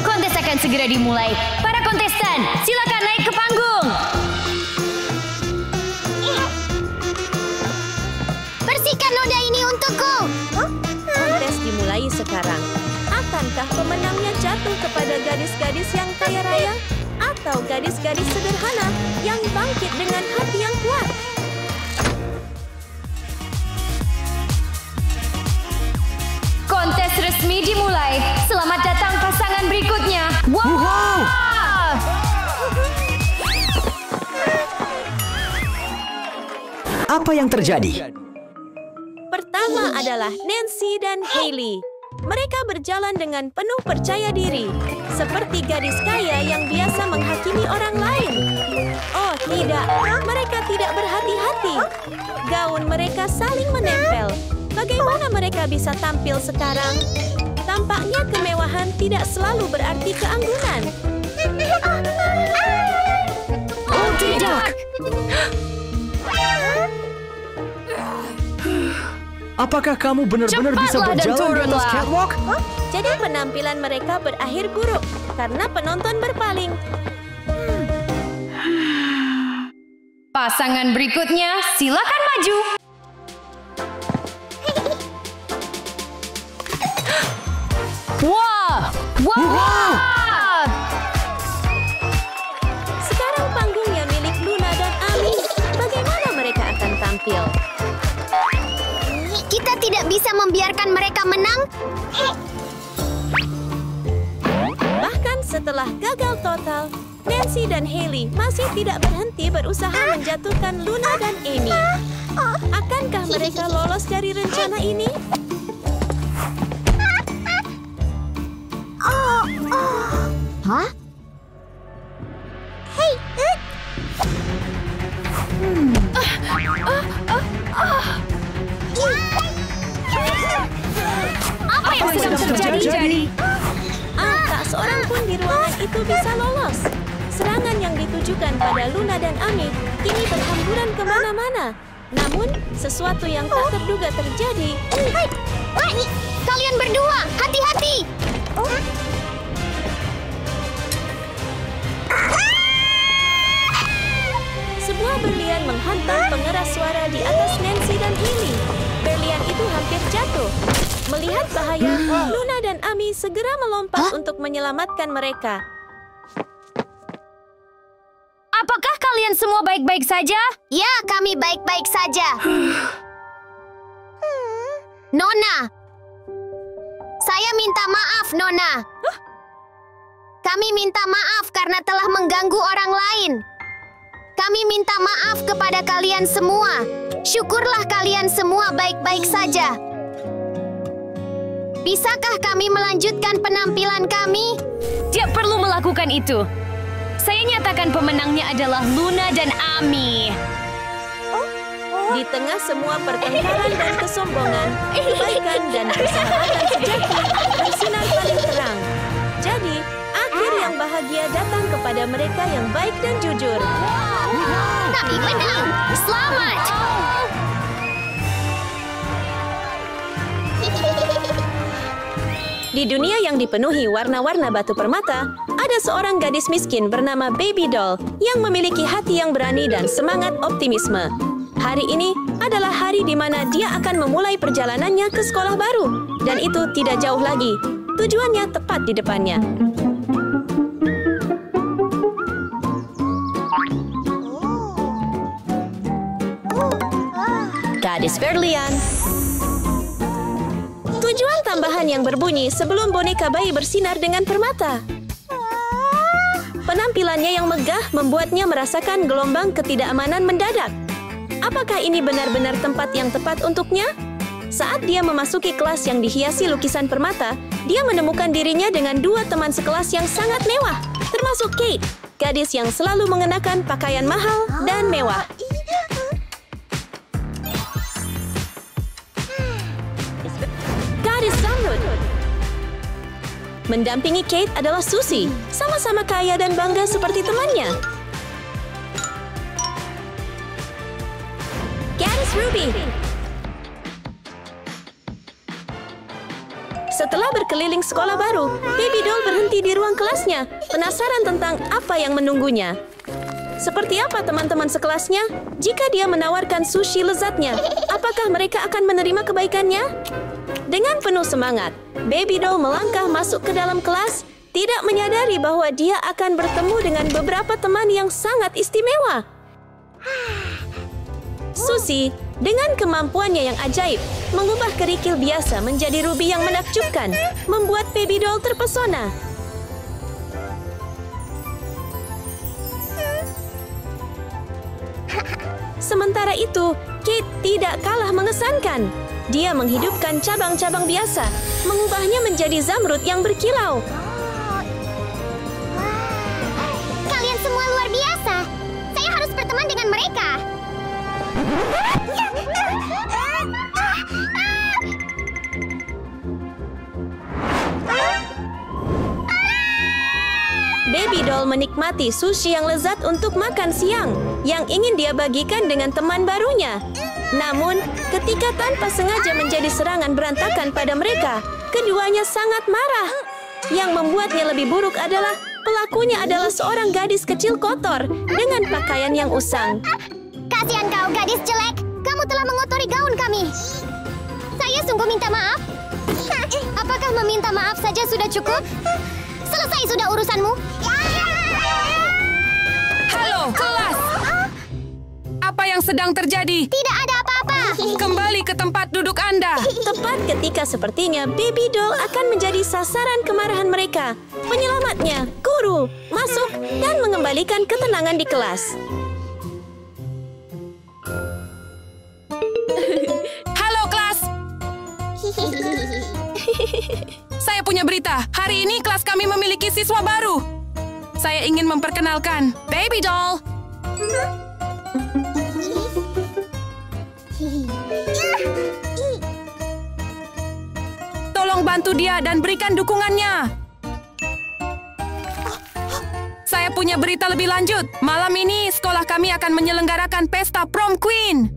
Kontes akan segera dimulai. Para kontestan, silakan naik ke panggung. Bersihkan noda ini untukku. Kontes dimulai sekarang. Akankah pemenangnya jatuh kepada gadis-gadis yang kaya raya? Atau gadis-gadis sederhana yang bangkit dengan hati yang kuat? Kontes resmi dimulai. Selamat datang pasangan berikutnya. Wow! Apa yang terjadi? Pertama adalah Nancy dan Hailey. Mereka berjalan dengan penuh percaya diri, seperti gadis kaya yang biasa menghakimi orang lain. Oh tidak, mereka tidak berhati-hati. Gaun mereka saling menempel. Bagaimana mereka bisa tampil sekarang? Tampaknya kemewahan tidak selalu berarti keanggunan. Oh tidak! Apakah kamu benar-benar bisa Cepatlah dan berjalan di atas turunlah. catwalk? Jadi penampilan mereka berakhir buruk karena penonton berpaling. Pasangan berikutnya, silakan maju. Wah! Wah! Sekarang panggungnya milik Luna dan Amy. Bagaimana mereka akan tampil? Kita tidak bisa membiarkan mereka menang. Bahkan setelah gagal total, Nancy dan Hailey masih tidak berhenti berusaha menjatuhkan Luna dan Amy. Akankah mereka lolos dari rencana ini? Hah? Apa yang sedang terjadi? Tak seorang pun di ruangan itu bisa lolos. Serangan yang ditujukan pada Luna dan Amy kini berhamburan kemana-mana. Namun, sesuatu yang tak terduga terjadi. Hai, kalian berdua, hati-hati. Sebuah berlian menghantam pengeras suara di atas Nancy dan Hailey. Berlian itu hampir jatuh. Melihat bahaya, Luna dan Amy segera melompat untuk menyelamatkan mereka. Apakah kalian semua baik-baik saja? Ya, kami baik-baik saja. Nona, saya minta maaf, Nona. Kami minta maaf karena telah mengganggu orang lain. Kami minta maaf kepada kalian semua. Syukurlah kalian semua baik-baik saja. Bisakah kami melanjutkan penampilan kami? Tidak perlu melakukan itu. Saya nyatakan pemenangnya adalah Luna dan Amy. Di tengah semua pertengkaran dan kesombongan, kebaikan dan persahabatan sejati bersinar paling terang. hadiah datang kepada mereka yang baik dan jujur. Tapi menang! Selamat! Di dunia yang dipenuhi warna-warna batu permata, ada seorang gadis miskin bernama Baby Doll yang memiliki hati yang berani dan semangat optimisme. Hari ini adalah hari di mana dia akan memulai perjalanannya ke sekolah baru. Dan itu tidak jauh lagi. Tujuannya tepat di depannya. Gadis berlian. Tujuan tambahan yang berbunyi sebelum boneka bayi bersinar dengan permata. Penampilannya yang megah membuatnya merasakan gelombang ketidakamanan mendadak. Apakah ini benar-benar tempat yang tepat untuknya? Saat dia memasuki kelas yang dihiasi lukisan permata, dia menemukan dirinya dengan dua teman sekelas yang sangat mewah, termasuk Kate, gadis yang selalu mengenakan pakaian mahal dan mewah. Gadis zamrud. Mendampingi Kate adalah Susie, sama-sama kaya dan bangga seperti temannya. Gadis ruby. Setelah berkeliling sekolah baru, Baby Doll berhenti di ruang kelasnya, penasaran tentang apa yang menunggunya. Seperti apa teman-teman sekelasnya? Jika dia menawarkan sushi lezatnya, apakah mereka akan menerima kebaikannya? Dengan penuh semangat, Baby Doll melangkah masuk ke dalam kelas, tidak menyadari bahwa dia akan bertemu dengan beberapa teman yang sangat istimewa. Susie, dengan kemampuannya yang ajaib, mengubah kerikil biasa menjadi ruby yang menakjubkan, membuat Baby Doll terpesona. Sementara itu, Kate tidak kalah mengesankan. Dia menghidupkan cabang-cabang biasa, mengubahnya menjadi zamrud yang berkilau. Kalian semua luar biasa. Saya harus berteman dengan mereka. Baby Doll menikmati sushi yang lezat untuk makan siang yang ingin dia bagikan dengan teman barunya. Namun, ketika tanpa sengaja menjadi serangan berantakan pada mereka, keduanya sangat marah. Yang membuatnya lebih buruk adalah pelakunya adalah seorang gadis kecil kotor dengan pakaian yang usang. Kasihan kau, gadis jelek. Kamu telah mengotori gaun kami. Saya sungguh minta maaf. Apakah meminta maaf saja sudah cukup? Selesai sudah urusanmu. Halo, kelas! Apa yang sedang terjadi? Tidak ada apa-apa. Kembali ke tempat duduk Anda. Tepat ketika sepertinya Baby Doll akan menjadi sasaran kemarahan mereka. Penyelamatnya, guru, masuk dan mengembalikan ketenangan di kelas. Halo, kelas! Saya punya berita. Hari ini kelas kami memiliki siswa baru. Saya ingin memperkenalkan Baby Doll. Tolong bantu dia dan berikan dukungannya. Saya punya berita lebih lanjut. Malam ini sekolah kami akan menyelenggarakan pesta prom queen.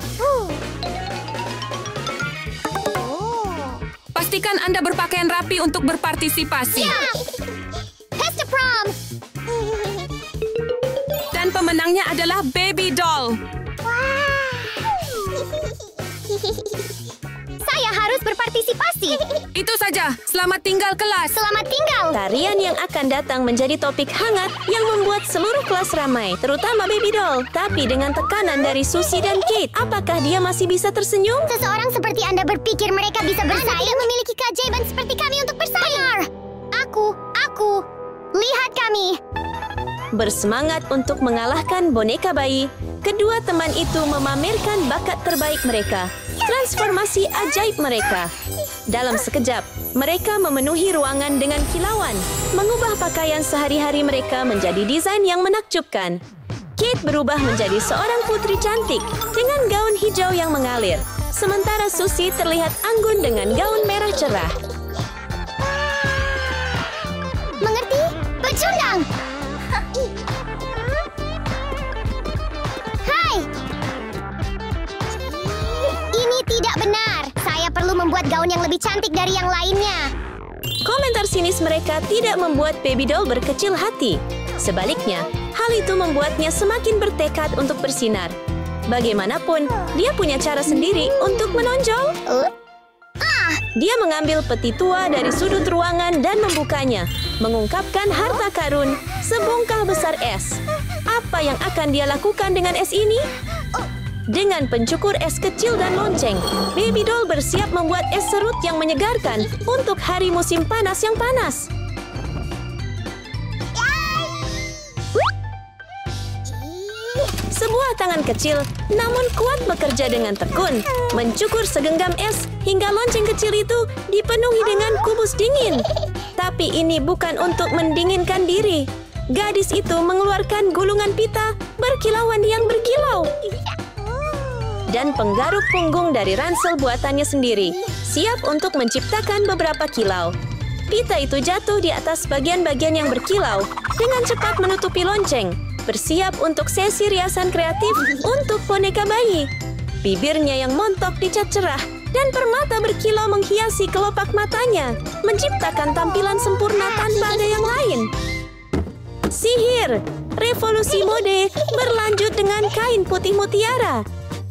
Pastikan Anda berpakaian rapi untuk berpartisipasi. Pesta prom. Dan pemenangnya adalah Baby Doll. Saya harus berpartisipasi. Itu saja. Selamat tinggal kelas. Selamat tinggal. Tarian yang akan datang menjadi topik hangat yang membuat seluruh kelas ramai, terutama Baby Doll. Tapi dengan tekanan dari Susie dan Kate, apakah dia masih bisa tersenyum? Seseorang seperti Anda berpikir mereka bisa bersaing? Anda tidak memiliki keajaiban seperti kami untuk bersaing. Benar. Aku. Lihat kami. Bersemangat untuk mengalahkan boneka bayi, kedua teman itu memamerkan bakat terbaik mereka, transformasi ajaib mereka. Dalam sekejap, mereka memenuhi ruangan dengan kilauan, mengubah pakaian sehari-hari mereka menjadi desain yang menakjubkan. Kate berubah menjadi seorang putri cantik dengan gaun hijau yang mengalir, sementara Susie terlihat anggun dengan gaun merah cerah. Mengerti? Pecundang. benar. Saya perlu membuat gaun yang lebih cantik dari yang lainnya. Komentar sinis mereka tidak membuat Baby Doll berkecil hati. Sebaliknya, hal itu membuatnya semakin bertekad untuk bersinar. Bagaimanapun, dia punya cara sendiri untuk menonjol. Dia mengambil peti tua dari sudut ruangan dan membukanya, mengungkapkan harta karun sebongkah besar es. Apa yang akan dia lakukan dengan es ini? Dengan pencukur es kecil dan lonceng, Baby Doll bersiap membuat es serut yang menyegarkan untuk hari musim panas yang panas. Sebuah tangan kecil, namun kuat bekerja dengan tekun, mencukur segenggam es hingga lonceng kecil itu dipenuhi dengan kubus dingin. Tapi ini bukan untuk mendinginkan diri. Gadis itu mengeluarkan gulungan pita berkilauan yang berkilau dan penggaruk punggung dari ransel buatannya sendiri, siap untuk menciptakan beberapa kilau. Pita itu jatuh di atas bagian-bagian yang berkilau dengan cepat menutupi lonceng, bersiap untuk sesi riasan kreatif untuk boneka bayi. Bibirnya yang montok dicat cerah dan permata berkilau menghiasi kelopak matanya, menciptakan tampilan sempurna tanpa ada yang lain. Sihir, revolusi mode berlanjut dengan kain putih mutiara.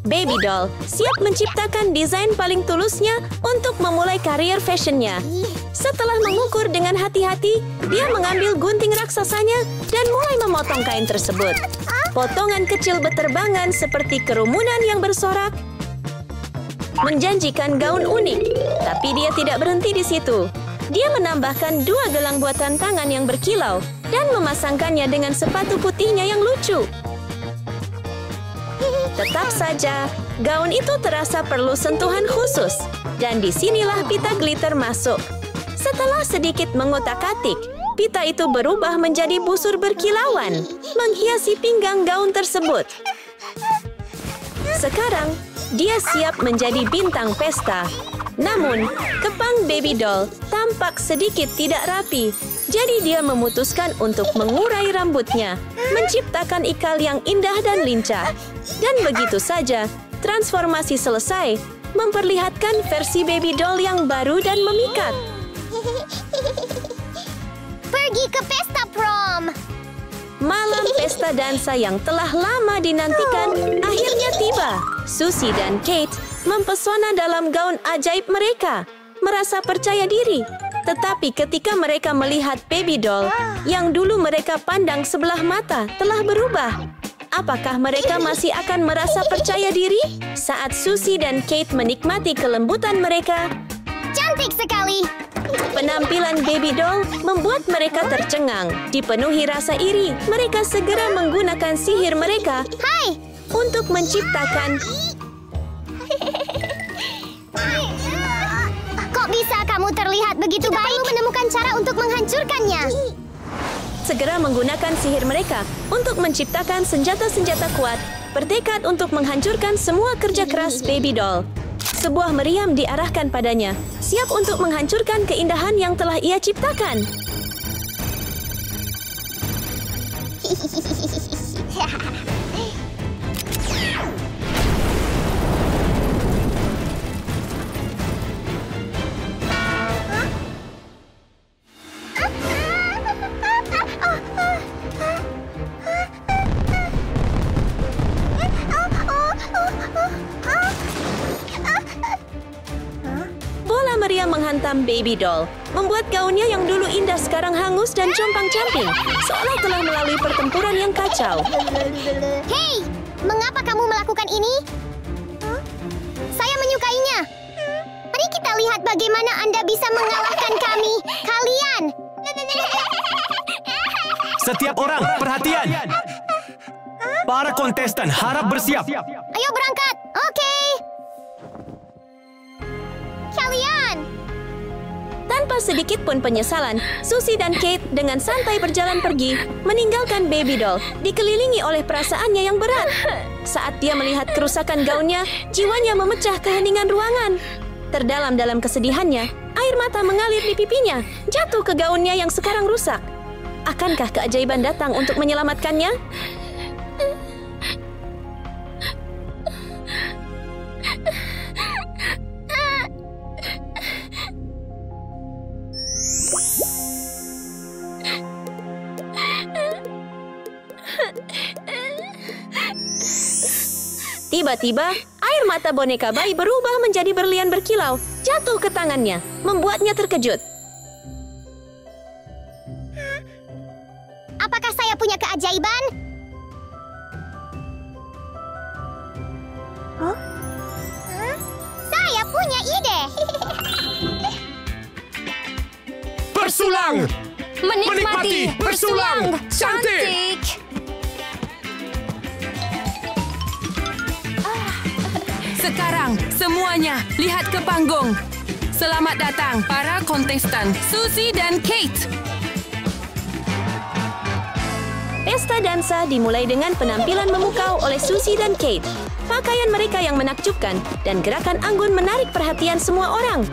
Baby Doll siap menciptakan desain paling tulusnya untuk memulai karier fashionnya. Setelah mengukur dengan hati-hati, dia mengambil gunting raksasanya dan mulai memotong kain tersebut. Potongan kecil beterbangan seperti kerumunan yang bersorak menjanjikan gaun unik. Tapi dia tidak berhenti di situ. Dia menambahkan 2 gelang buatan tangan yang berkilau dan memasangkannya dengan sepatu putihnya yang lucu. Tetap saja, gaun itu terasa perlu sentuhan khusus. Dan disinilah pita glitter masuk. Setelah sedikit mengotak-atik, pita itu berubah menjadi busur berkilauan, menghiasi pinggang gaun tersebut. Sekarang, dia siap menjadi bintang pesta. Namun, kepang Baby Doll tampak sedikit tidak rapi. Jadi dia memutuskan untuk mengurai rambutnya, menciptakan ikal yang indah dan lincah. Dan begitu saja, transformasi selesai, memperlihatkan versi Baby Doll yang baru dan memikat. Pergi ke pesta prom. Malam pesta dansa yang telah lama dinantikan akhirnya tiba. Susie dan Kate mempesona dalam gaun ajaib mereka, merasa percaya diri. Tetapi ketika mereka melihat Baby Doll yang dulu mereka pandang sebelah mata telah berubah. Apakah mereka masih akan merasa percaya diri saat Susie dan Kate menikmati kelembutan mereka? Cantik sekali. Penampilan Baby Doll membuat mereka tercengang. Dipenuhi rasa iri, mereka segera menggunakan sihir mereka untuk menciptakan... Kok bisa kamu terlihat begitu baik? Kita perlu menemukan cara untuk menghancurkannya. Segera menggunakan sihir mereka untuk menciptakan senjata-senjata kuat, bertekad untuk menghancurkan semua kerja keras Baby Doll. Sebuah meriam diarahkan padanya, siap untuk menghancurkan keindahan yang telah ia ciptakan. Meriam menghantam Baby Doll, membuat gaunnya yang dulu indah sekarang hangus dan compang-camping, seolah telah melalui pertempuran yang kacau. Hei, mengapa kamu melakukan ini? Saya menyukainya. Mari kita lihat bagaimana Anda bisa mengalahkan kami, kalian. Setiap orang, perhatian! Para kontestan harap bersiap. Ayo berangkat. Oke. Kalian. Tanpa sedikit pun penyesalan, Susie dan Kate dengan santai berjalan pergi, meninggalkan Baby Doll, dikelilingi oleh perasaannya yang berat. Saat dia melihat kerusakan gaunnya, jiwanya memecah keheningan ruangan. Terdalam dalam kesedihannya, air mata mengalir di pipinya, jatuh ke gaunnya yang sekarang rusak. Akankah keajaiban datang untuk menyelamatkannya? Tiba-tiba, air mata boneka bayi berubah menjadi berlian berkilau, jatuh ke tangannya, membuatnya terkejut. Apakah saya punya keajaiban? Saya punya ide. Bersulang! Menikmati bersulang! Cantik! Sekarang, semuanya lihat ke panggung. Selamat datang para kontestan Susie dan Kate. Pesta dansa dimulai dengan penampilan memukau oleh Susie dan Kate. Pakaian mereka yang menakjubkan dan gerakan anggun menarik perhatian semua orang.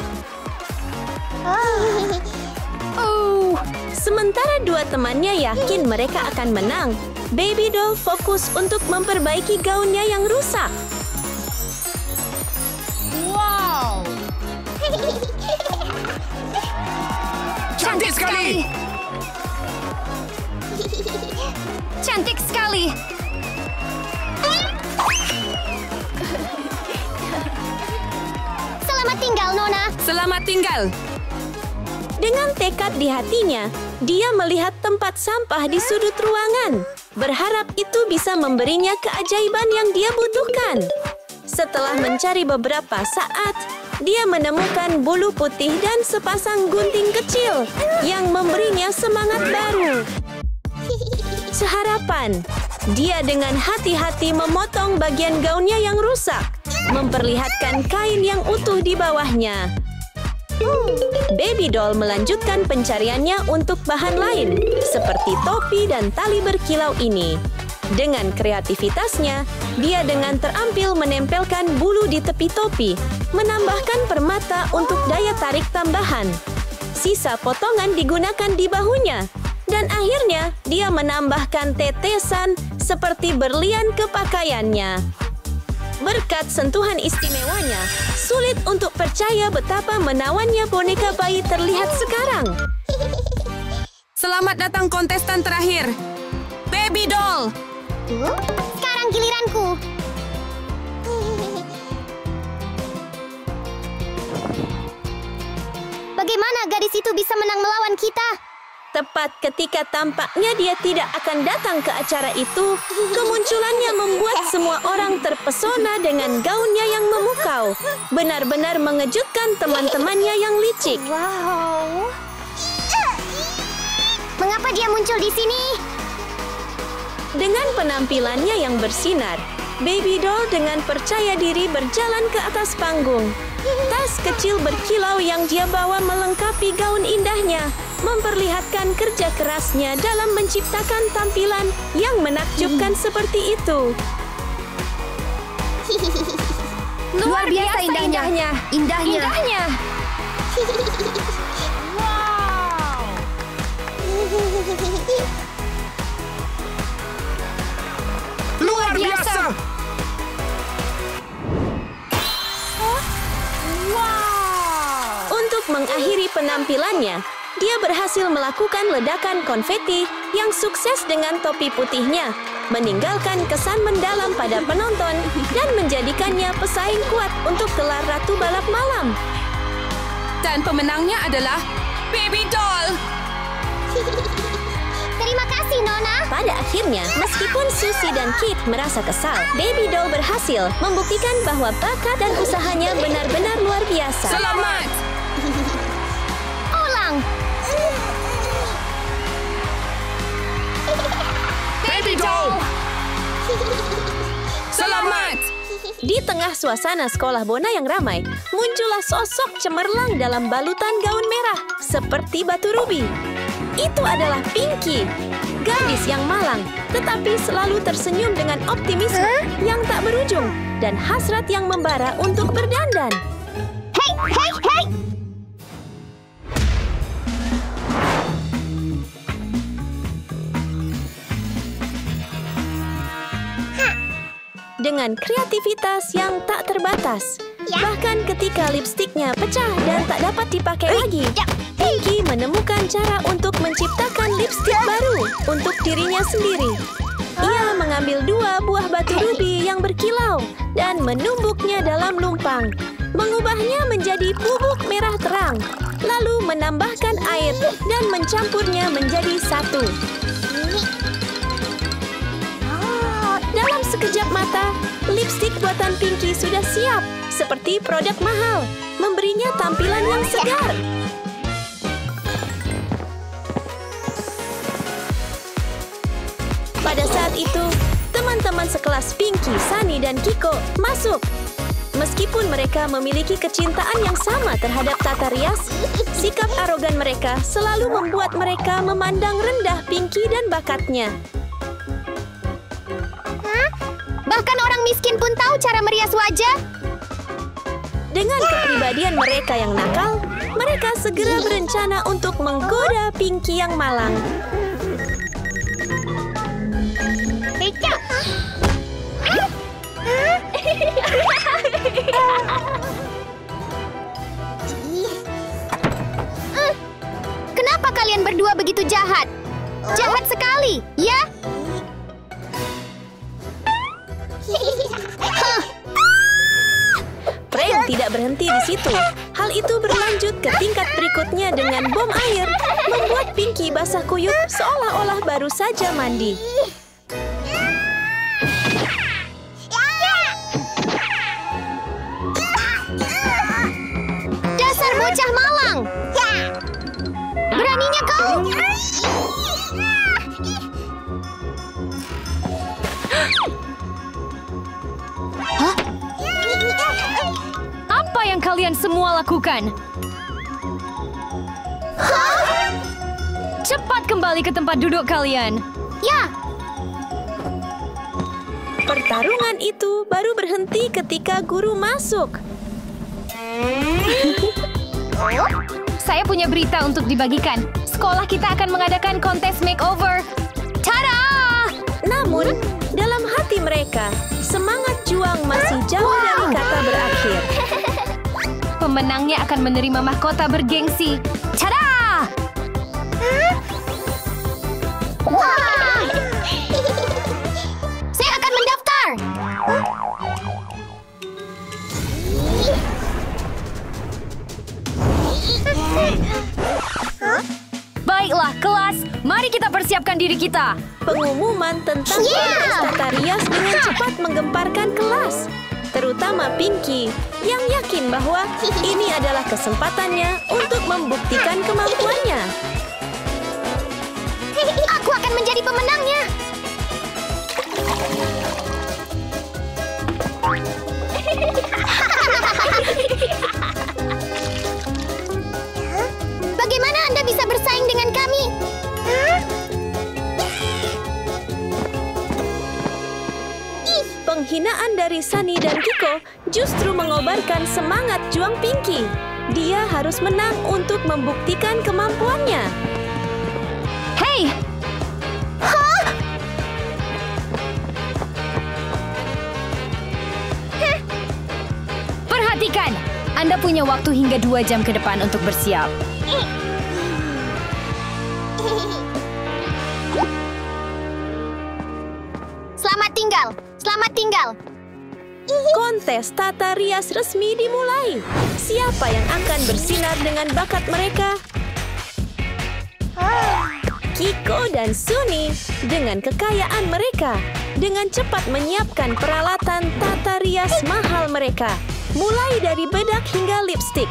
Sementara dua temannya yakin mereka akan menang, Baby Doll fokus untuk memperbaiki gaunnya yang rusak. Cantik sekali! Cantik sekali! Selamat tinggal, Nona. Selamat tinggal. Dengan tekad di hatinya, dia melihat tempat sampah di sudut ruangan, berharap itu bisa memberinya keajaiban yang dia butuhkan. Setelah mencari beberapa saat, dia menemukan bulu putih dan sepasang gunting kecil yang memberinya semangat baru. Seharapan, dia dengan hati-hati memotong bagian gaunnya yang rusak, memperlihatkan kain yang utuh di bawahnya. Baby Doll melanjutkan pencariannya untuk bahan lain, seperti topi dan tali berkilau ini. Dengan kreativitasnya, dia dengan terampil menempelkan bulu di tepi topi, menambahkan permata untuk daya tarik tambahan. Sisa potongan digunakan di bahunya, dan akhirnya dia menambahkan tetesan seperti berlian ke pakaiannya. Berkat sentuhan istimewanya, sulit untuk percaya betapa menawannya boneka bayi terlihat sekarang. Selamat datang kontestan terakhir, Baby Doll. Sekarang giliranku. Bagaimana gadis itu bisa menang melawan kita? Tepat ketika tampaknya dia tidak akan datang ke acara itu, kemunculannya membuat semua orang terpesona dengan gaunnya yang memukau. Benar-benar mengejutkan teman-temannya yang licik. Wow. Mengapa dia muncul di sini? Dengan penampilannya yang bersinar, Baby Doll dengan percaya diri berjalan ke atas panggung. Tas kecil berkilau yang dia bawa melengkapi gaun indahnya, memperlihatkan kerja kerasnya dalam menciptakan tampilan yang menakjubkan seperti itu. Luar biasa indahnya. Indahnya. Luar biasa! Untuk mengakhiri penampilannya, dia berhasil melakukan ledakan konfeti yang sukses dengan topi putihnya, meninggalkan kesan mendalam pada penonton dan menjadikannya pesaing kuat untuk gelar Ratu Balap Malam. Dan pemenangnya adalah Baby Doll. Terima kasih, Nona. Pada akhirnya, meskipun Susie dan Kate merasa kesal, Baby Doll berhasil membuktikan bahwa bakat dan usahanya benar-benar luar biasa. Selamat! Ulang. Baby Doll! Selamat! Di tengah suasana sekolah Bona yang ramai, muncullah sosok cemerlang dalam balutan gaun merah, seperti batu rubi. Itu adalah Pinky, gadis yang malang, tetapi selalu tersenyum dengan optimisme yang tak berujung dan hasrat yang membara untuk berdandan. Hei, hei, hei! Dengan kreativitas yang tak terbatas, bahkan ketika lipstiknya pecah dan tak dapat dipakai lagi, Pinky menemukan cara untuk menciptakan lipstik baru untuk dirinya sendiri. Ia mengambil 2 buah batu rubi yang berkilau dan menumbuknya dalam lumpang, mengubahnya menjadi bubuk merah terang, lalu menambahkan air dan mencampurnya menjadi satu. Dalam sekejap mata, lipstik buatan Pinky sudah siap, seperti produk mahal, memberinya tampilan yang segar. Pada saat itu, teman-teman sekelas Pinky, Sunny, dan Kiko masuk. Meskipun mereka memiliki kecintaan yang sama terhadap tata rias, sikap arogan mereka selalu membuat mereka memandang rendah Pinky dan bakatnya. Bahkan orang miskin pun tahu cara merias wajah. Dengan kepribadian mereka yang nakal, mereka segera berencana untuk menggoda Pinky yang malang. Kenapa kalian berdua begitu jahat? Jahat sekali, ya? Prank tidak berhenti di situ. Hal itu berlanjut ke tingkat berikutnya dengan bom air, membuat Pinky basah kuyup seolah-olah baru saja mandi. Dasar bocah malang! Beraninya kau! Apa yang kalian semua lakukan? Cepat kembali ke tempat duduk kalian. Ya! Pertarungan itu baru berhenti ketika guru masuk. Saya punya berita untuk dibagikan. Sekolah kita akan mengadakan kontes makeover. Tada! Namun, dalam hati mereka, semangat juang masih jauh dari kata berakhir. Pemenangnya akan menerima mahkota bergengsi. Tada! Saya akan mendaftar! Baiklah, kelas. Mari kita persiapkan diri kita. Pengumuman tentang kontes tata rias dengan cepat menggemparkan kelas, terutama Pinky yang yakin bahwa ini adalah kesempatannya untuk membuktikan kemampuannya. Aku akan menjadi pemenangnya! Bagaimana Anda bisa bersaing dengan kami? Penghinaan dari Sunny dan Kiko justru mengobarkan semangat juang Pinky. Dia harus menang untuk membuktikan kemampuannya. Hei! Perhatikan, Anda punya waktu hingga 2 jam ke depan untuk bersiap. Selamat tinggal! Selamat tinggal! Kontes tata rias resmi dimulai. Siapa yang akan bersinar dengan bakat mereka? Kiko dan Sunny dengan kekayaan mereka dengan cepat menyiapkan peralatan tata rias mahal mereka, mulai dari bedak hingga lipstik.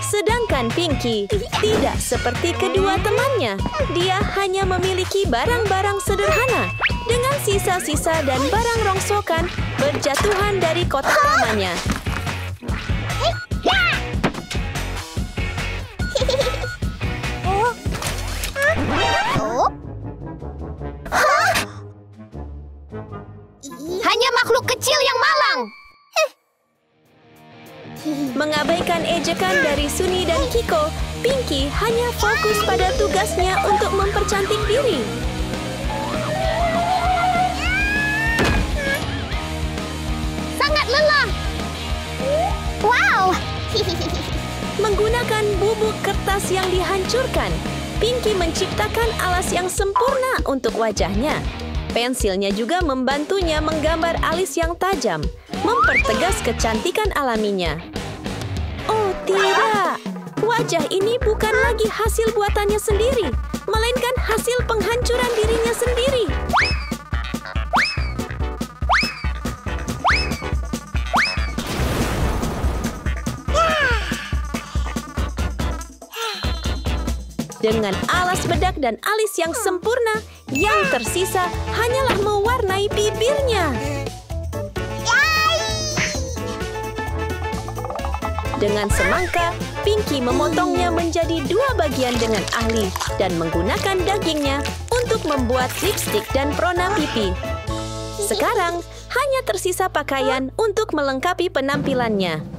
Sedangkan Pinky tidak seperti kedua temannya. Dia hanya memiliki barang-barang sederhana dengan sisa-sisa dan barang rongsokan berjatuhan dari kotak lamanya. Hanya makhluk kecil yang malang! Mengabaikan ejekan dari Sunny dan Kiko, Pinky hanya fokus pada tugasnya untuk mempercantik diri. Sangat lelah! Wow! Menggunakan bubuk kertas yang dihancurkan, Pinky menciptakan alas yang sempurna untuk wajahnya. Pensilnya juga membantunya menggambar alis yang tajam, mempertegas kecantikan alaminya. Oh tidak, wajah ini bukan lagi hasil buatannya sendiri, melainkan hasil penghancuran dirinya sendiri. Dengan alas bedak dan alis yang sempurna, yang tersisa hanyalah mewarnai bibirnya. Dengan semangka, Pinky memotongnya menjadi 2 bagian dengan ahli dan menggunakan dagingnya untuk membuat lipstik dan perona pipi. Sekarang, hanya tersisa pakaian untuk melengkapi penampilannya.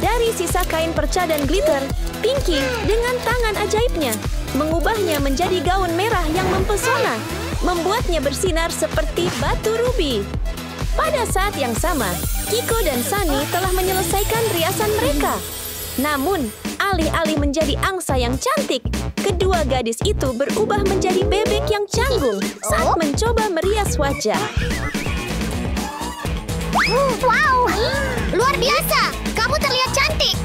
Dari sisa kain perca dan glitter, Pinky dengan tangan ajaibnya mengubahnya menjadi gaun merah yang mempesona, membuatnya bersinar seperti batu rubi. Pada saat yang sama, Kiko dan Sunny telah menyelesaikan riasan mereka. Namun, alih-alih menjadi angsa yang cantik, kedua gadis itu berubah menjadi bebek yang canggung saat mencoba merias wajah. Wow, luar biasa! Kamu terlihat cantik!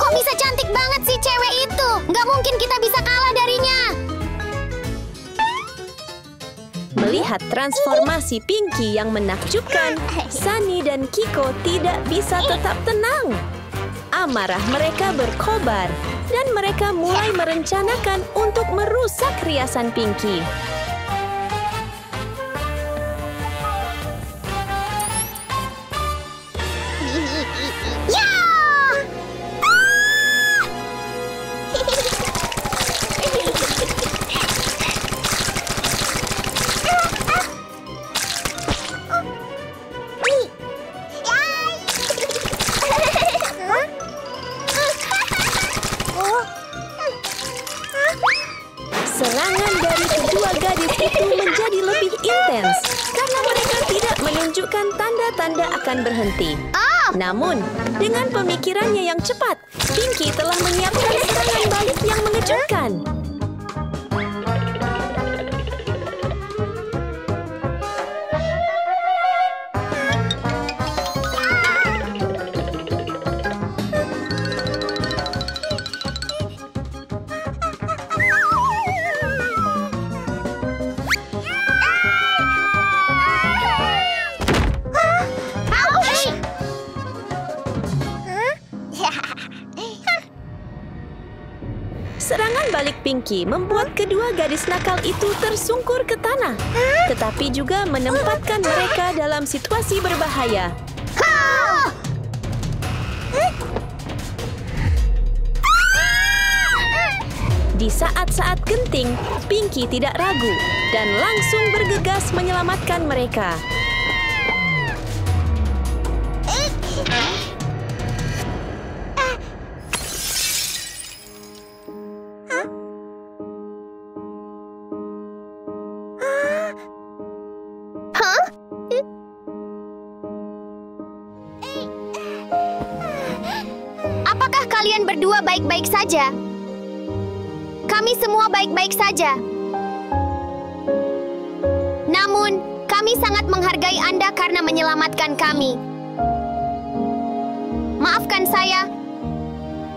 Kok bisa cantik banget sih cewek itu? Nggak mungkin kita bisa kalah darinya! Melihat transformasi Pinky yang menakjubkan, Sunny dan Kiko tidak bisa tetap tenang. Amarah mereka berkobar dan mereka mulai merencanakan untuk merusak riasan Pinky. Serangan dari kedua gadis itu menjadi lebih intens karena mereka tidak menunjukkan tanda-tanda akan berhenti. Namun, dengan pemikirannya yang cepat, Pinky telah menyiapkan serangan balik yang mengejutkan. Serangan balik Pinky membuat kedua gadis nakal itu tersungkur ke tanah, tetapi juga menempatkan mereka dalam situasi berbahaya. Di saat-saat genting, Pinky tidak ragu dan langsung bergegas menyelamatkan mereka. Apakah kalian berdua baik-baik saja? Kami semua baik-baik saja. Namun, kami sangat menghargai Anda karena menyelamatkan kami. Maafkan saya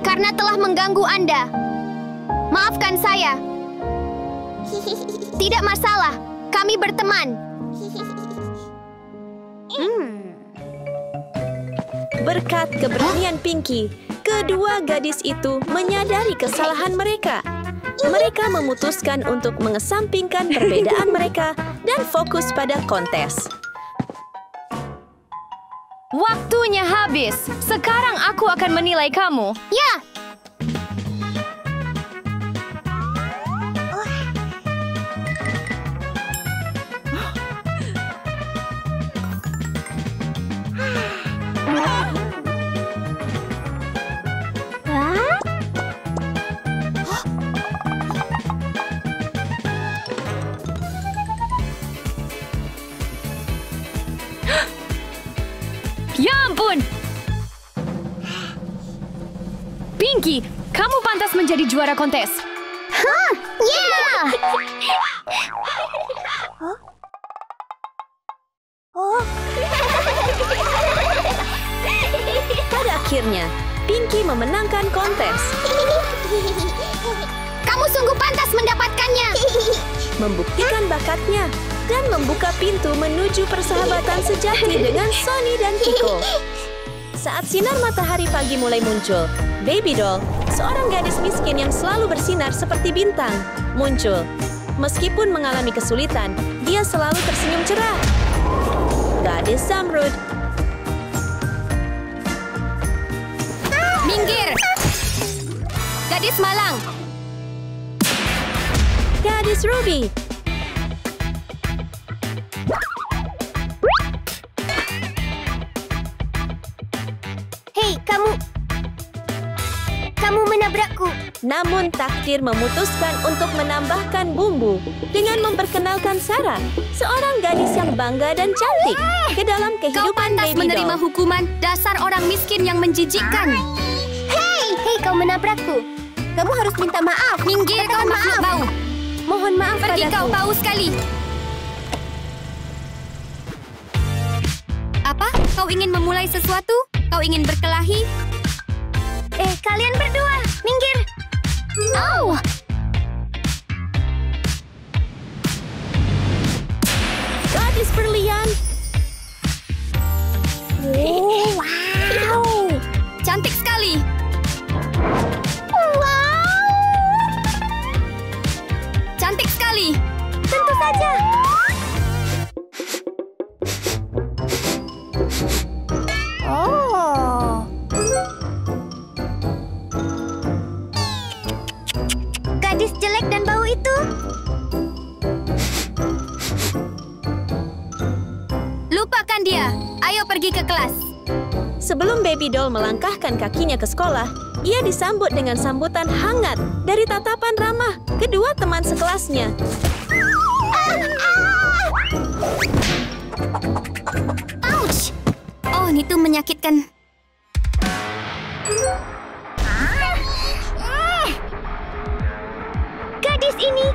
karena telah mengganggu Anda. Maafkan saya. Tidak masalah, kami berteman. Berkat keberanian Pinky, kedua gadis itu menyadari kesalahan mereka. Mereka memutuskan untuk mengesampingkan perbedaan mereka dan fokus pada kontes. Waktunya habis. Sekarang aku akan menilai kamu. Ya, menjadi juara kontes. Yeah! Pada akhirnya, Pinky memenangkan kontes. Kamu sungguh pantas mendapatkannya. Membuktikan bakatnya dan membuka pintu menuju persahabatan sejati dengan Sonny dan Kiko. Saat sinar matahari pagi mulai muncul, Baby Doll, seorang gadis miskin yang selalu bersinar seperti bintang, muncul. Meskipun mengalami kesulitan, dia selalu tersenyum cerah. Gadis Zamrud. Minggir! Gadis malang. Gadis Ruby. Hei, kamu menabrakku. Namun takdir memutuskan untuk menambahkan bumbu dengan memperkenalkan Sarah, seorang gadis yang bangga dan cantik, ke dalam Kau kehidupan pantas Baby menerima Doll. hukuman dasar orang miskin yang menjijikkan. Hei, kau menabrakku. Kamu harus minta maaf. Minggir kau makhluk bau. Mohon maaf Pergi kau padaku. bau sekali. Apa? Kau ingin memulai sesuatu? Kau ingin berkelahi? Kalian berdua, minggir. Oh, Gadis berlian. wow. Cantik sekali. Cantik sekali. Tentu saja. Oh. Gadis jelek dan bau itu. Lupakan dia. Ayo pergi ke kelas. Sebelum Baby Doll melangkahkan kakinya ke sekolah, ia disambut dengan sambutan hangat dari tatapan ramah kedua teman sekelasnya. Ouch! Oh, itu menyakitkan. Gadis ini.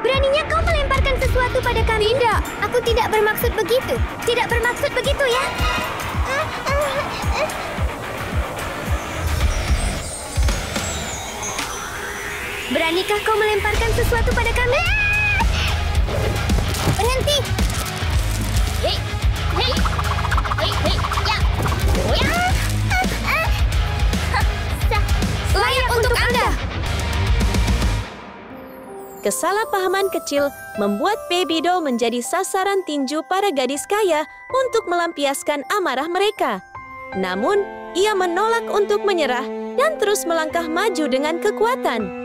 Beraninya kau melemparkan sesuatu pada kami? Tidak, aku tidak bermaksud begitu. Tidak bermaksud begitu ya. Beranikah kau melemparkan sesuatu pada kami? Berhenti. Hei, hei, hei, hei, ya, ya. Layak untuk Anda. Kesalahpahaman kecil membuat Baby Doll menjadi sasaran tinju para gadis kaya untuk melampiaskan amarah mereka. Namun, ia menolak untuk menyerah dan terus melangkah maju dengan kekuatan.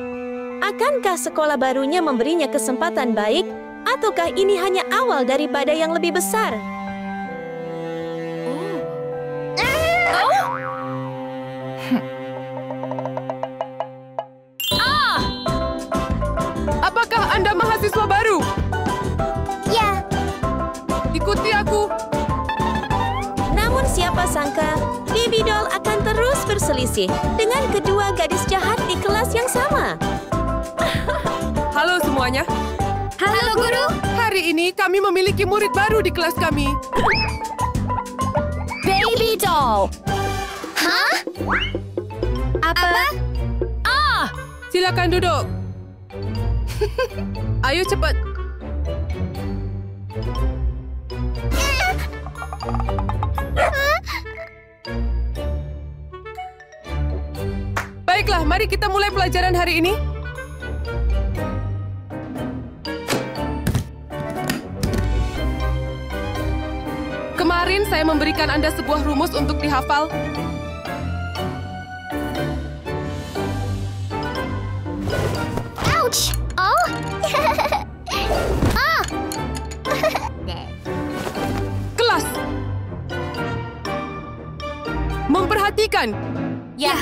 Akankah sekolah barunya memberinya kesempatan baik, ataukah ini hanya awal dari badai yang lebih besar? Apakah Anda mahasiswa baru? Ya, Ikuti aku. Namun siapa sangka, Baby Doll akan terus berselisih dengan kedua gadis jahat di kelas yang sama. Halo semuanya. Halo, Guru. Hari ini kami memiliki murid baru di kelas kami. Baby Doll. hah? Apa? Silakan duduk. Ayo cepat. Baiklah, mari kita mulai pelajaran hari ini. Kemarin saya memberikan Anda sebuah rumus untuk dihafal. Ouch! Oh! Ah! Kelas. Memperhatikan. Ya.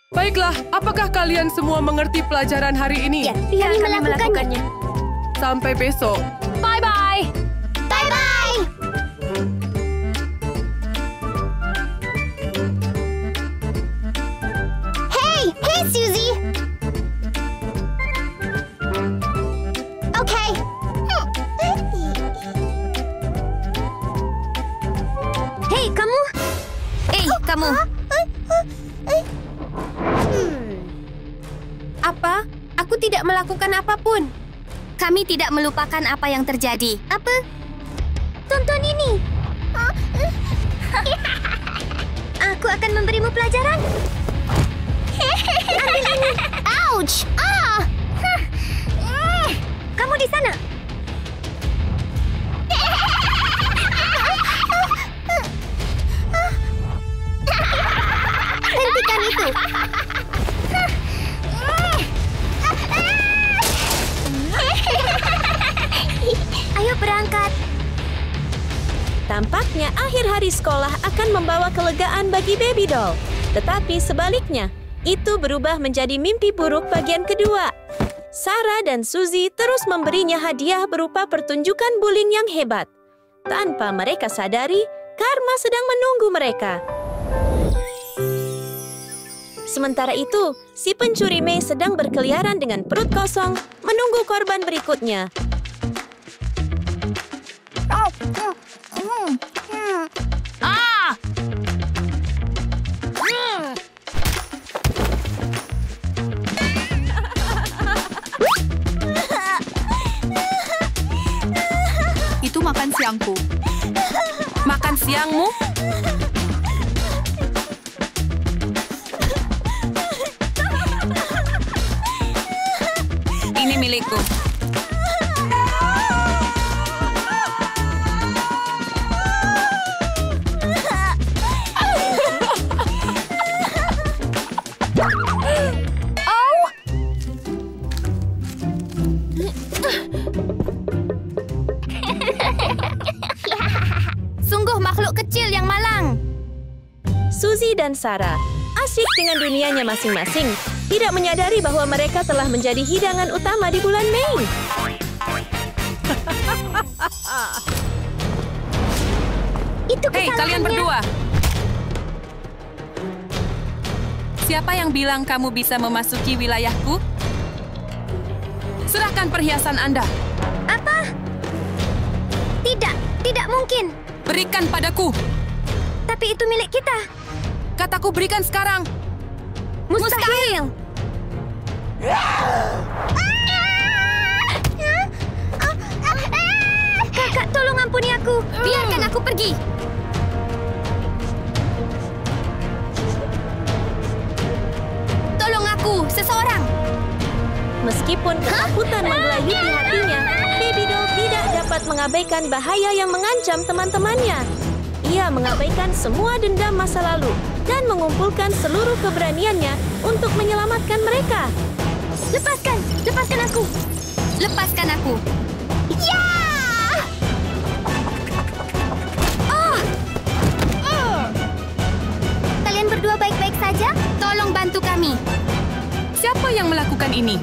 Baiklah, apakah kalian semua mengerti pelajaran hari ini? Ya, kami melakukannya. Sampai besok. Bye-bye. Bye-bye! kamu. Apa? Aku tidak melakukan apapun. Kami tidak melupakan apa yang terjadi. Apa? Tonton ini. Aku akan memberimu pelajaran. Ambil ini. Ouch! Kamu di sana. Hentikan itu. Ayo berangkat. Tampaknya akhir hari sekolah akan membawa kelegaan bagi Baby Doll. Tetapi sebaliknya, itu berubah menjadi mimpi buruk bagian kedua. Sarah dan Suzy terus memberinya hadiah berupa pertunjukan bullying yang hebat. Tanpa mereka sadari, karma sedang menunggu mereka. Sementara itu, si pencuri May sedang berkeliaran dengan perut kosong, menunggu korban berikutnya. Itu makan siangku. Makan siangmu? Ini milikku. Sungguh makhluk kecil yang malang. Suzy dan Sarah asyik dengan dunianya masing-masing, tidak menyadari bahwa mereka telah menjadi hidangan utama di bulan Mei. Itu Hei, kesalahannya. kalian berdua. Siapa yang bilang kamu bisa memasuki wilayahku? Serahkan perhiasan Anda. Apa? Tidak mungkin. Berikan padaku. Tapi itu milik kita. Kataku berikan sekarang. Mustahil. Kakak, tolong ampuni aku. Biarkan aku pergi. Tolong aku, seseorang. Meskipun ketakutan menggelayuti hatinya, Baby Doll tidak dapat mengabaikan bahaya yang mengancam teman-temannya. Ia mengabaikan semua dendam masa lalu dan mengumpulkan seluruh keberaniannya untuk menyelamatkan mereka. Lepaskan aku. Lepaskan aku. Ya! Kalian berdua baik-baik saja? Tolong bantu kami. Siapa yang melakukan ini?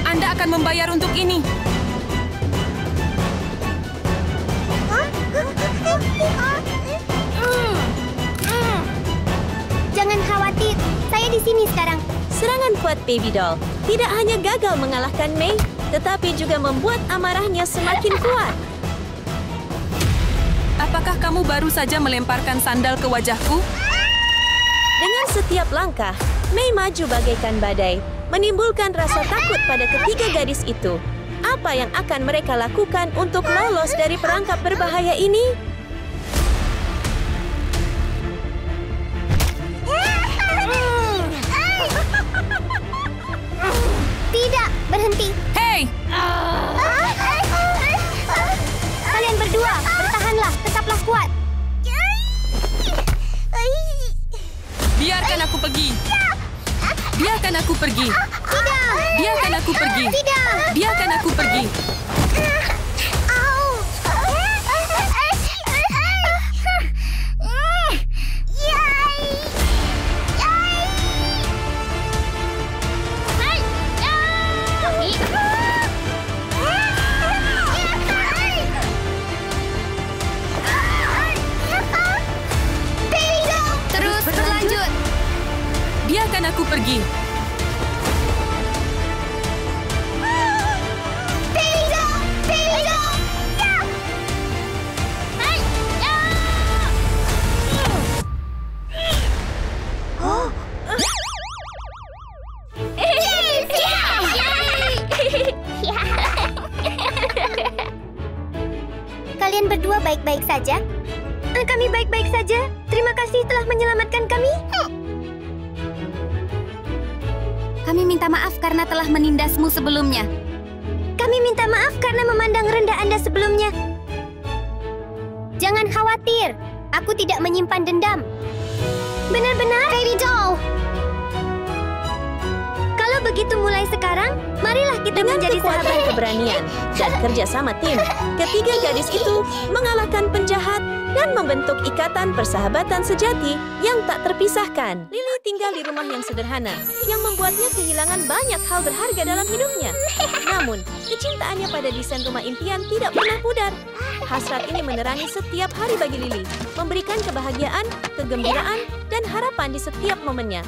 Anda akan membayar untuk ini. Jangan khawatir, saya di sini sekarang. Serangan kuat Baby Doll tidak hanya gagal mengalahkan May, tetapi juga membuat amarahnya semakin kuat. Apakah kamu baru saja melemparkan sandal ke wajahku? Dengan setiap langkah, May maju bagaikan badai, menimbulkan rasa takut pada ketiga gadis itu. Apa yang akan mereka lakukan untuk lolos dari perangkap berbahaya ini? Tidak, berhenti. Hei! Kalian berdua, bertahanlah, tetaplah kuat. Biarkan aku pergi. Biarkan aku pergi. Tidak. Biarkan aku pergi. Tidak. Biarkan aku pergi. Terus berlanjut. Biarkan aku pergi. saja? Kami baik-baik saja. Terima kasih telah menyelamatkan kami. Kami minta maaf karena telah menindasmu sebelumnya. Kami minta maaf karena memandang rendah Anda sebelumnya. Jangan khawatir, aku tidak menyimpan dendam. Benar-benar, Baby Doll. Kalau begitu mulai sekarang, marilah kita Dengan menjadi kekuatan sahabat. keberanian dan kerja sama tim, ketiga gadis itu mengalahkan penjahat dan membentuk ikatan persahabatan sejati yang tak terpisahkan. Lily tinggal di rumah yang sederhana, yang membuatnya kehilangan banyak hal berharga dalam hidupnya. Namun, kecintaannya pada desain rumah impian tidak pernah pudar. Hasrat ini menerangi setiap hari bagi Lily, memberikan kebahagiaan, kegembiraan, dan harapan di setiap momennya.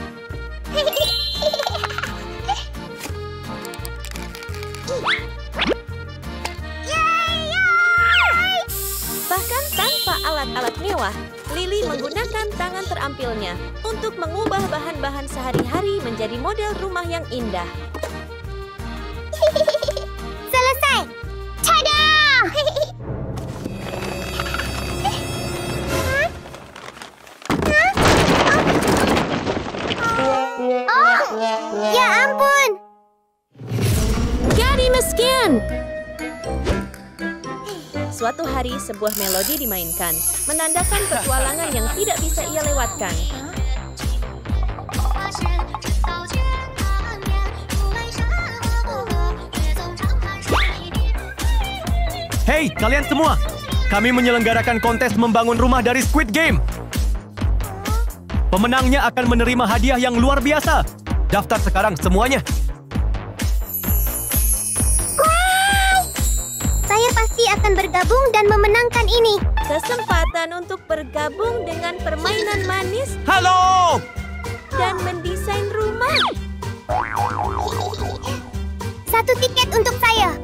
Bahkan tanpa alat-alat mewah, Lily menggunakan tangan terampilnya untuk mengubah bahan-bahan sehari-hari menjadi model rumah yang indah. Selesai. Tada! Oh, ya ampun. Jadi miskin! Suatu hari sebuah melodi dimainkan, menandakan petualangan yang tidak bisa ia lewatkan. Hei, kalian semua! Kami menyelenggarakan kontes membangun rumah dari Squid Game. Pemenangnya akan menerima hadiah yang luar biasa. Daftar sekarang semuanya. Saya pasti akan bergabung dan memenangkan ini. Kesempatan untuk bergabung dengan permainan manis Halo! dan mendesain rumah. Satu tiket untuk saya.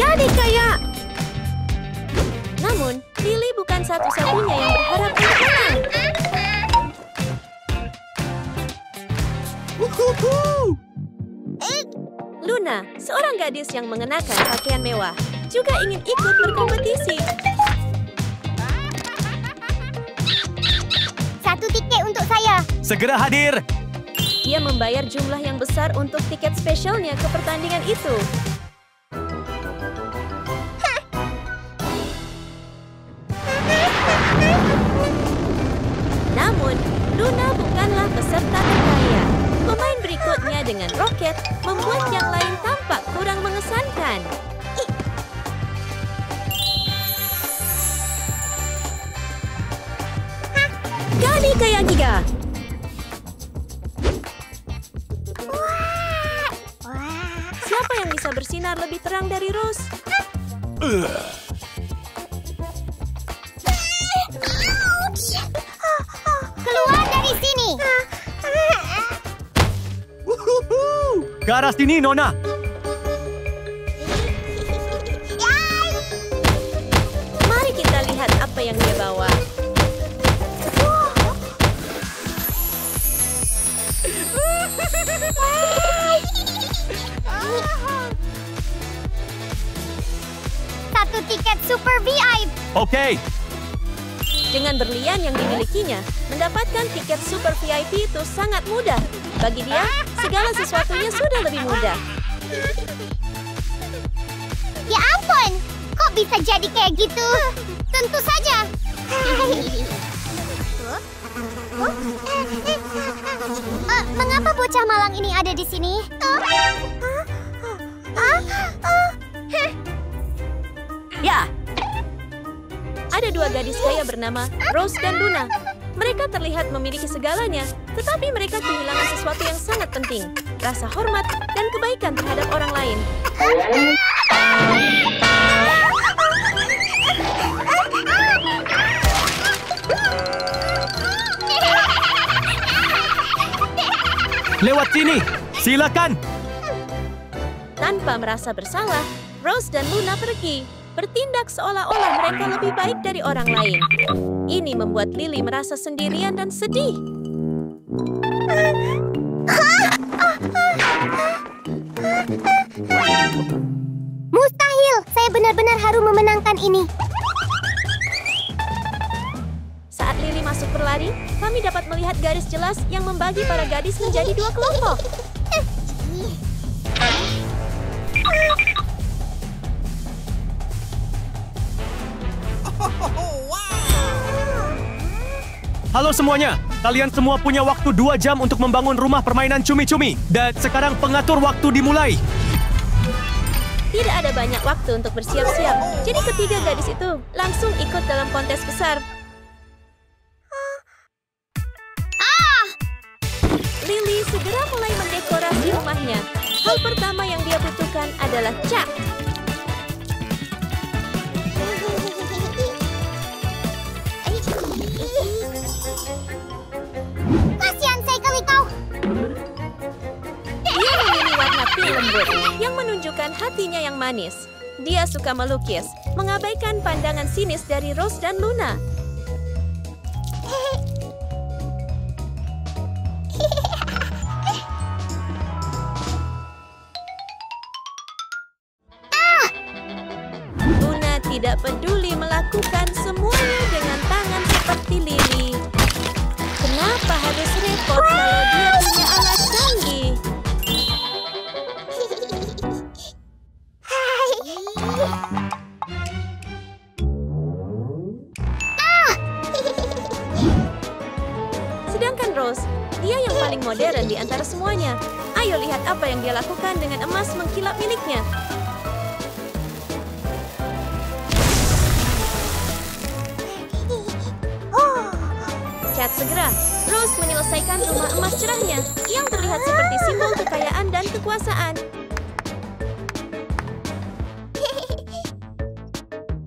Jadi kaya! Namun, Lily bukan satu-satunya yang berharap untuk menang. Luna, seorang gadis yang mengenakan pakaian mewah, juga ingin ikut berkompetisi. Satu tiket untuk saya. Segera hadir! Dia membayar jumlah yang besar untuk tiket spesialnya ke pertandingan itu. Namun, Luna bukanlah peserta terkaya. Pemain berikutnya dengan roket membuat yang lain tampak kurang mengesankan. Gadi kaya giga. Siapa yang bisa bersinar lebih terang dari Rose? Keluar dari sini. Ke arah sini, Nona. Mari kita lihat apa yang dia bawa. Satu tiket super VIP. Oke. Dengan berlian yang dimilikinya, mendapatkan tiket super VIP itu sangat mudah. Bagi dia, segala sesuatunya sudah lebih mudah. Ya ampun, kok bisa jadi kayak gitu? Tentu saja. Mengapa bocah malang ini ada di sini? Ya, ada dua gadis kaya bernama Rose dan Luna. Mereka terlihat memiliki segalanya, tetapi mereka kehilangan sesuatu yang sangat penting, rasa hormat dan kebaikan terhadap orang lain. Lewat sini. Silakan. Tanpa merasa bersalah, Rose dan Luna pergi. bertindak seolah-olah mereka lebih baik dari orang lain. Ini membuat Lily merasa sendirian dan sedih. Mustahil, saya benar-benar harus memenangkan ini. Saat Lily masuk berlari, kami dapat melihat garis jelas yang membagi para gadis menjadi 2 kelompok. Halo semuanya, kalian semua punya waktu 2 jam untuk membangun rumah permainan cumi-cumi. Dan sekarang pengatur waktu dimulai. Tidak ada banyak waktu untuk bersiap-siap, jadi ketiga gadis itu langsung ikut dalam kontes besar. Lily segera mulai mendekorasi rumahnya. Hal pertama yang dia butuhkan adalah cat. Kasihan sekali kau. Dia memilih warna pink lembut yang menunjukkan hatinya yang manis. Dia suka melukis, mengabaikan pandangan sinis dari Rose dan Luna. Luna tidak peduli melakukan semuanya dengan tangan seperti Lily. Kenapa harus repot kalau dia punya alat canggih? Sedangkan Rose, dia yang paling modern di antara semuanya. Ayo lihat apa yang dia lakukan dengan emas mengkilap miliknya. Cat segera, Rose menyelesaikan rumah emas cerahnya yang terlihat seperti simbol kekayaan dan kekuasaan.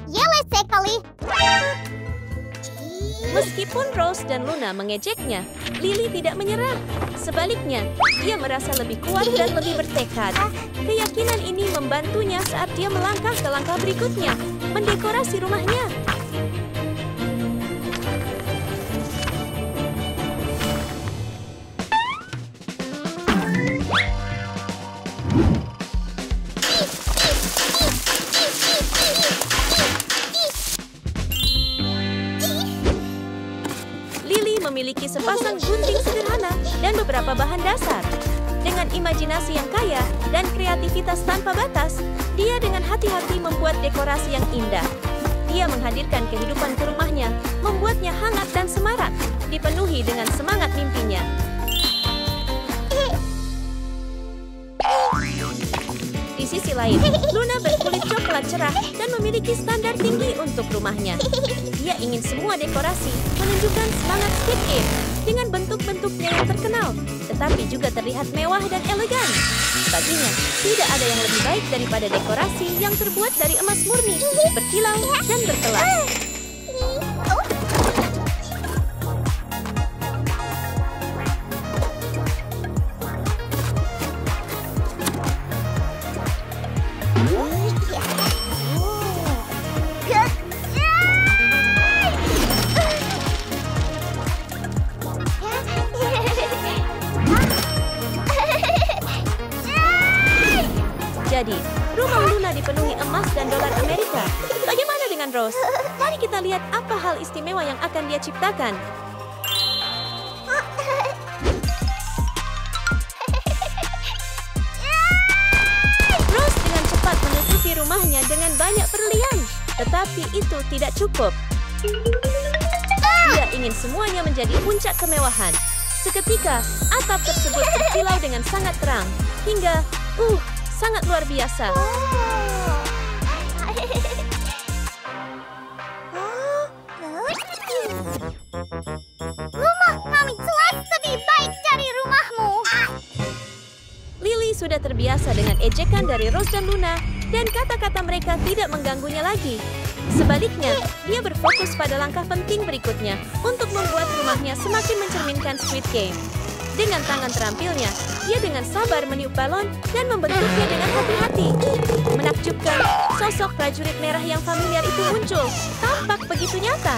Yeay sekali. Meskipun Rose dan Luna mengejeknya, Lily tidak menyerah. Sebaliknya, dia merasa lebih kuat dan lebih bertekad. Keyakinan ini membantunya saat dia melangkah ke langkah berikutnya, mendekorasi rumahnya. Memiliki sepasang gunting sederhana dan beberapa bahan dasar. Dengan imajinasi yang kaya dan kreativitas tanpa batas, dia dengan hati-hati membuat dekorasi yang indah. Dia menghadirkan kehidupan ke rumahnya, membuatnya hangat dan semarak, dipenuhi dengan semangat mimpinya. Di sisi lain, Luna berkulit coklat cerah dan memiliki standar tinggi untuk rumahnya. Dia ingin semua dekorasi menunjukkan semangat Squid Game dengan bentuk-bentuknya yang terkenal, tetapi juga terlihat mewah dan elegan. Baginya, tidak ada yang lebih baik daripada dekorasi yang terbuat dari emas murni, berkilau dan berkelas. Jadi, rumah Luna dipenuhi emas dan dolar Amerika. Bagaimana dengan Rose? Mari kita lihat apa hal istimewa yang akan dia ciptakan. Rose dengan cepat menutupi rumahnya dengan banyak berlian. Tetapi itu tidak cukup. Dia ingin semuanya menjadi puncak kemewahan. Seketika, atap tersebut berkilau dengan sangat terang. Hingga, sangat luar biasa. Rumah kami jelas lebih baik dari rumahmu. Lily sudah terbiasa dengan ejekan dari Rose dan Luna, dan kata-kata mereka tidak mengganggunya lagi. Sebaliknya, dia berfokus pada langkah penting berikutnya untuk membuat rumahnya semakin mencerminkan Squid Game. Dengan tangan terampilnya, dia dengan sabar meniup balon dan membentuknya dengan hati-hati. Menakjubkan, sosok prajurit merah yang familiar itu muncul, tampak begitu nyata.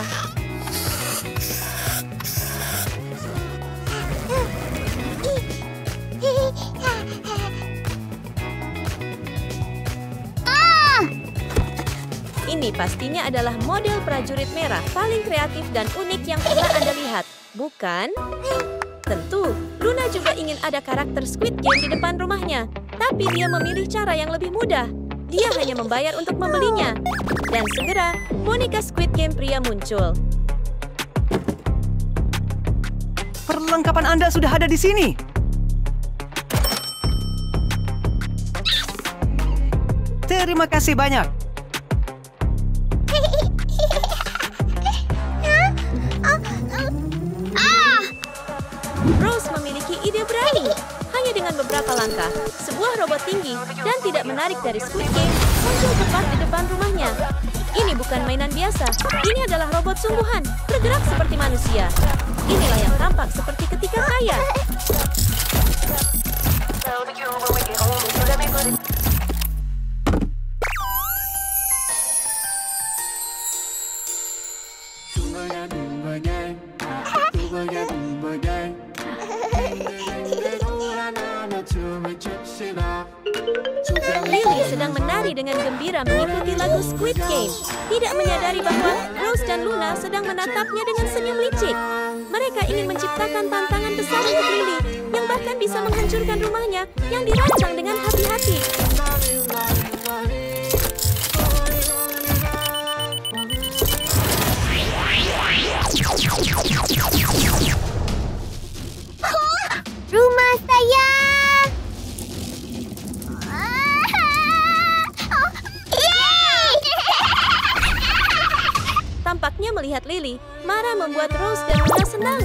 Ini pastinya adalah model prajurit merah paling kreatif dan unik yang pernah Anda lihat, bukan? Tentu, Luna juga ingin ada karakter Squid Game di depan rumahnya, tapi dia memilih cara yang lebih mudah. Dia hanya membayar untuk membelinya. Dan segera, boneka Squid Game pria muncul. Perlengkapan Anda sudah ada di sini. Terima kasih banyak. Rose memiliki ide berani. Hanya dengan beberapa langkah, sebuah robot tinggi dan tidak menarik dari Squid Game muncul tepat di depan rumahnya. Ini bukan mainan biasa. Ini adalah robot sungguhan, bergerak seperti manusia. Inilah yang tampak seperti ketika kaya. Lily sedang menari dengan gembira mengikuti lagu Squid Game, tidak menyadari bahwa Rose dan Luna sedang menatapnya dengan senyum licik. Mereka ingin menciptakan tantangan besar untuk Lily, yang bahkan bisa menghancurkan rumahnya yang dirancang dengan hati-hati. Rumah saya. Tampaknya melihat Lily, Mara membuat Rose dan Luna senang.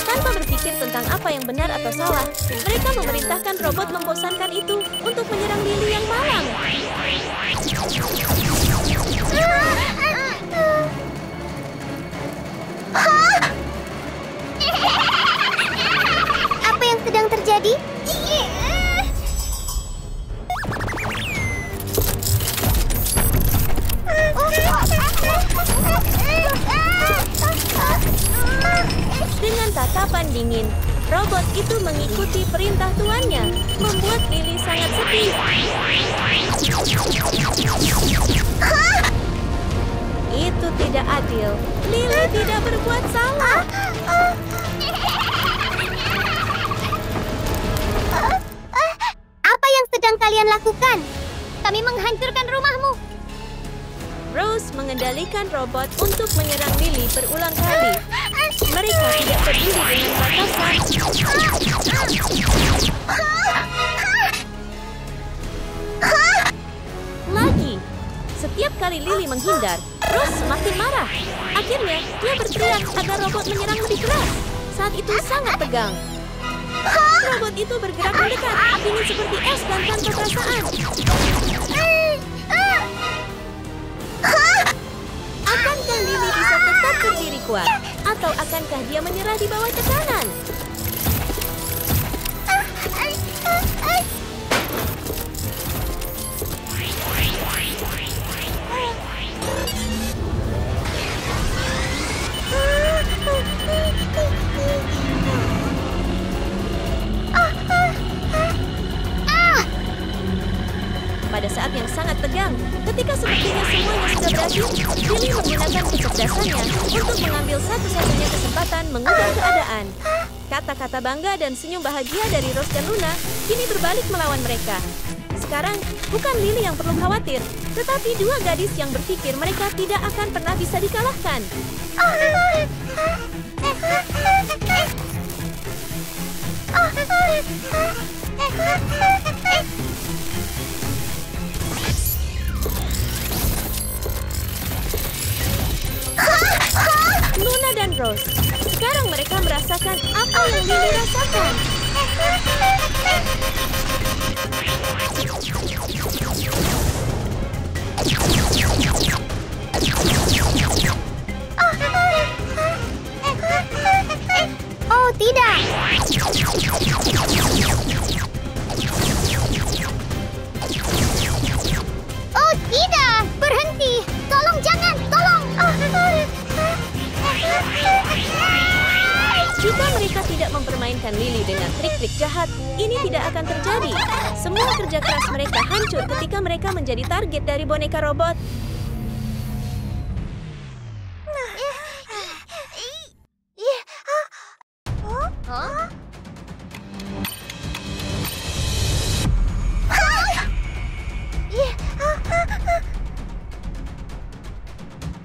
Tanpa berpikir tentang apa yang benar atau salah, mereka memerintahkan robot membosankan itu untuk menyerang Lily yang malang. Apa yang sedang terjadi? Dengan tatapan dingin, robot itu mengikuti perintah tuannya, membuat Lily sangat sedih. Itu tidak adil. Lily tidak berbuat salah. Apa yang sedang kalian lakukan? Kami menghancurkan rumahmu. Rose mengendalikan robot untuk menyerang Lily berulang kali. Mereka tidak peduli dengan batasan. Lagi, setiap kali Lily menghindar, Rose semakin marah. Akhirnya, dia berteriak agar robot menyerang lebih keras. Saat itu sangat tegang. Robot itu bergerak mendekat, dingin seperti es dan tanpa perasaan. Akankah Lily bisa tetap berdiri kuat? Atau akankah dia menyerah di bawah tekanan? Pada saat yang sangat tegang, ketika sepertinya semuanya sudah berakhir, Lily menggunakan kecerdasannya untuk mengambil satu-satunya kesempatan mengubah keadaan. Kata-kata bangga dan senyum bahagia dari Rose dan Luna kini berbalik melawan mereka. Sekarang, bukan Lily yang perlu khawatir, tetapi dua gadis yang berpikir mereka tidak akan pernah bisa dikalahkan. Luna dan Rose, sekarang mereka merasakan apa yang Lily rasakan. Oh, tidak. Oh, tidak. Berhenti. Tolong, jangan. Tolong. Jika mereka tidak mempermainkan Lily dengan trik-trik jahat, ini tidak akan terjadi. Semua kerja keras mereka hancur ketika mereka menjadi target dari boneka robot.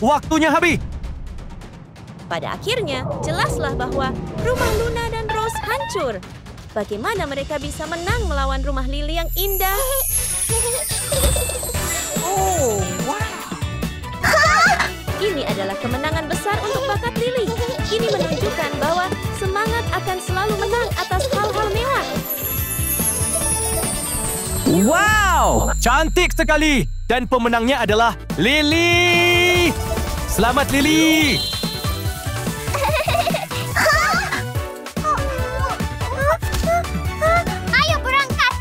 Waktunya habis. Pada akhirnya, jelaslah bahwa rumah Luna dan Rose hancur. Bagaimana mereka bisa menang melawan rumah Lily yang indah? Oh, wow. Ini adalah kemenangan besar untuk bakat Lily. Ini menunjukkan bahwa semangat akan selalu menang atas hal-hal mewah. Wow, cantik sekali. Dan pemenangnya adalah Lily. Selamat Lily. Ayo berangkat.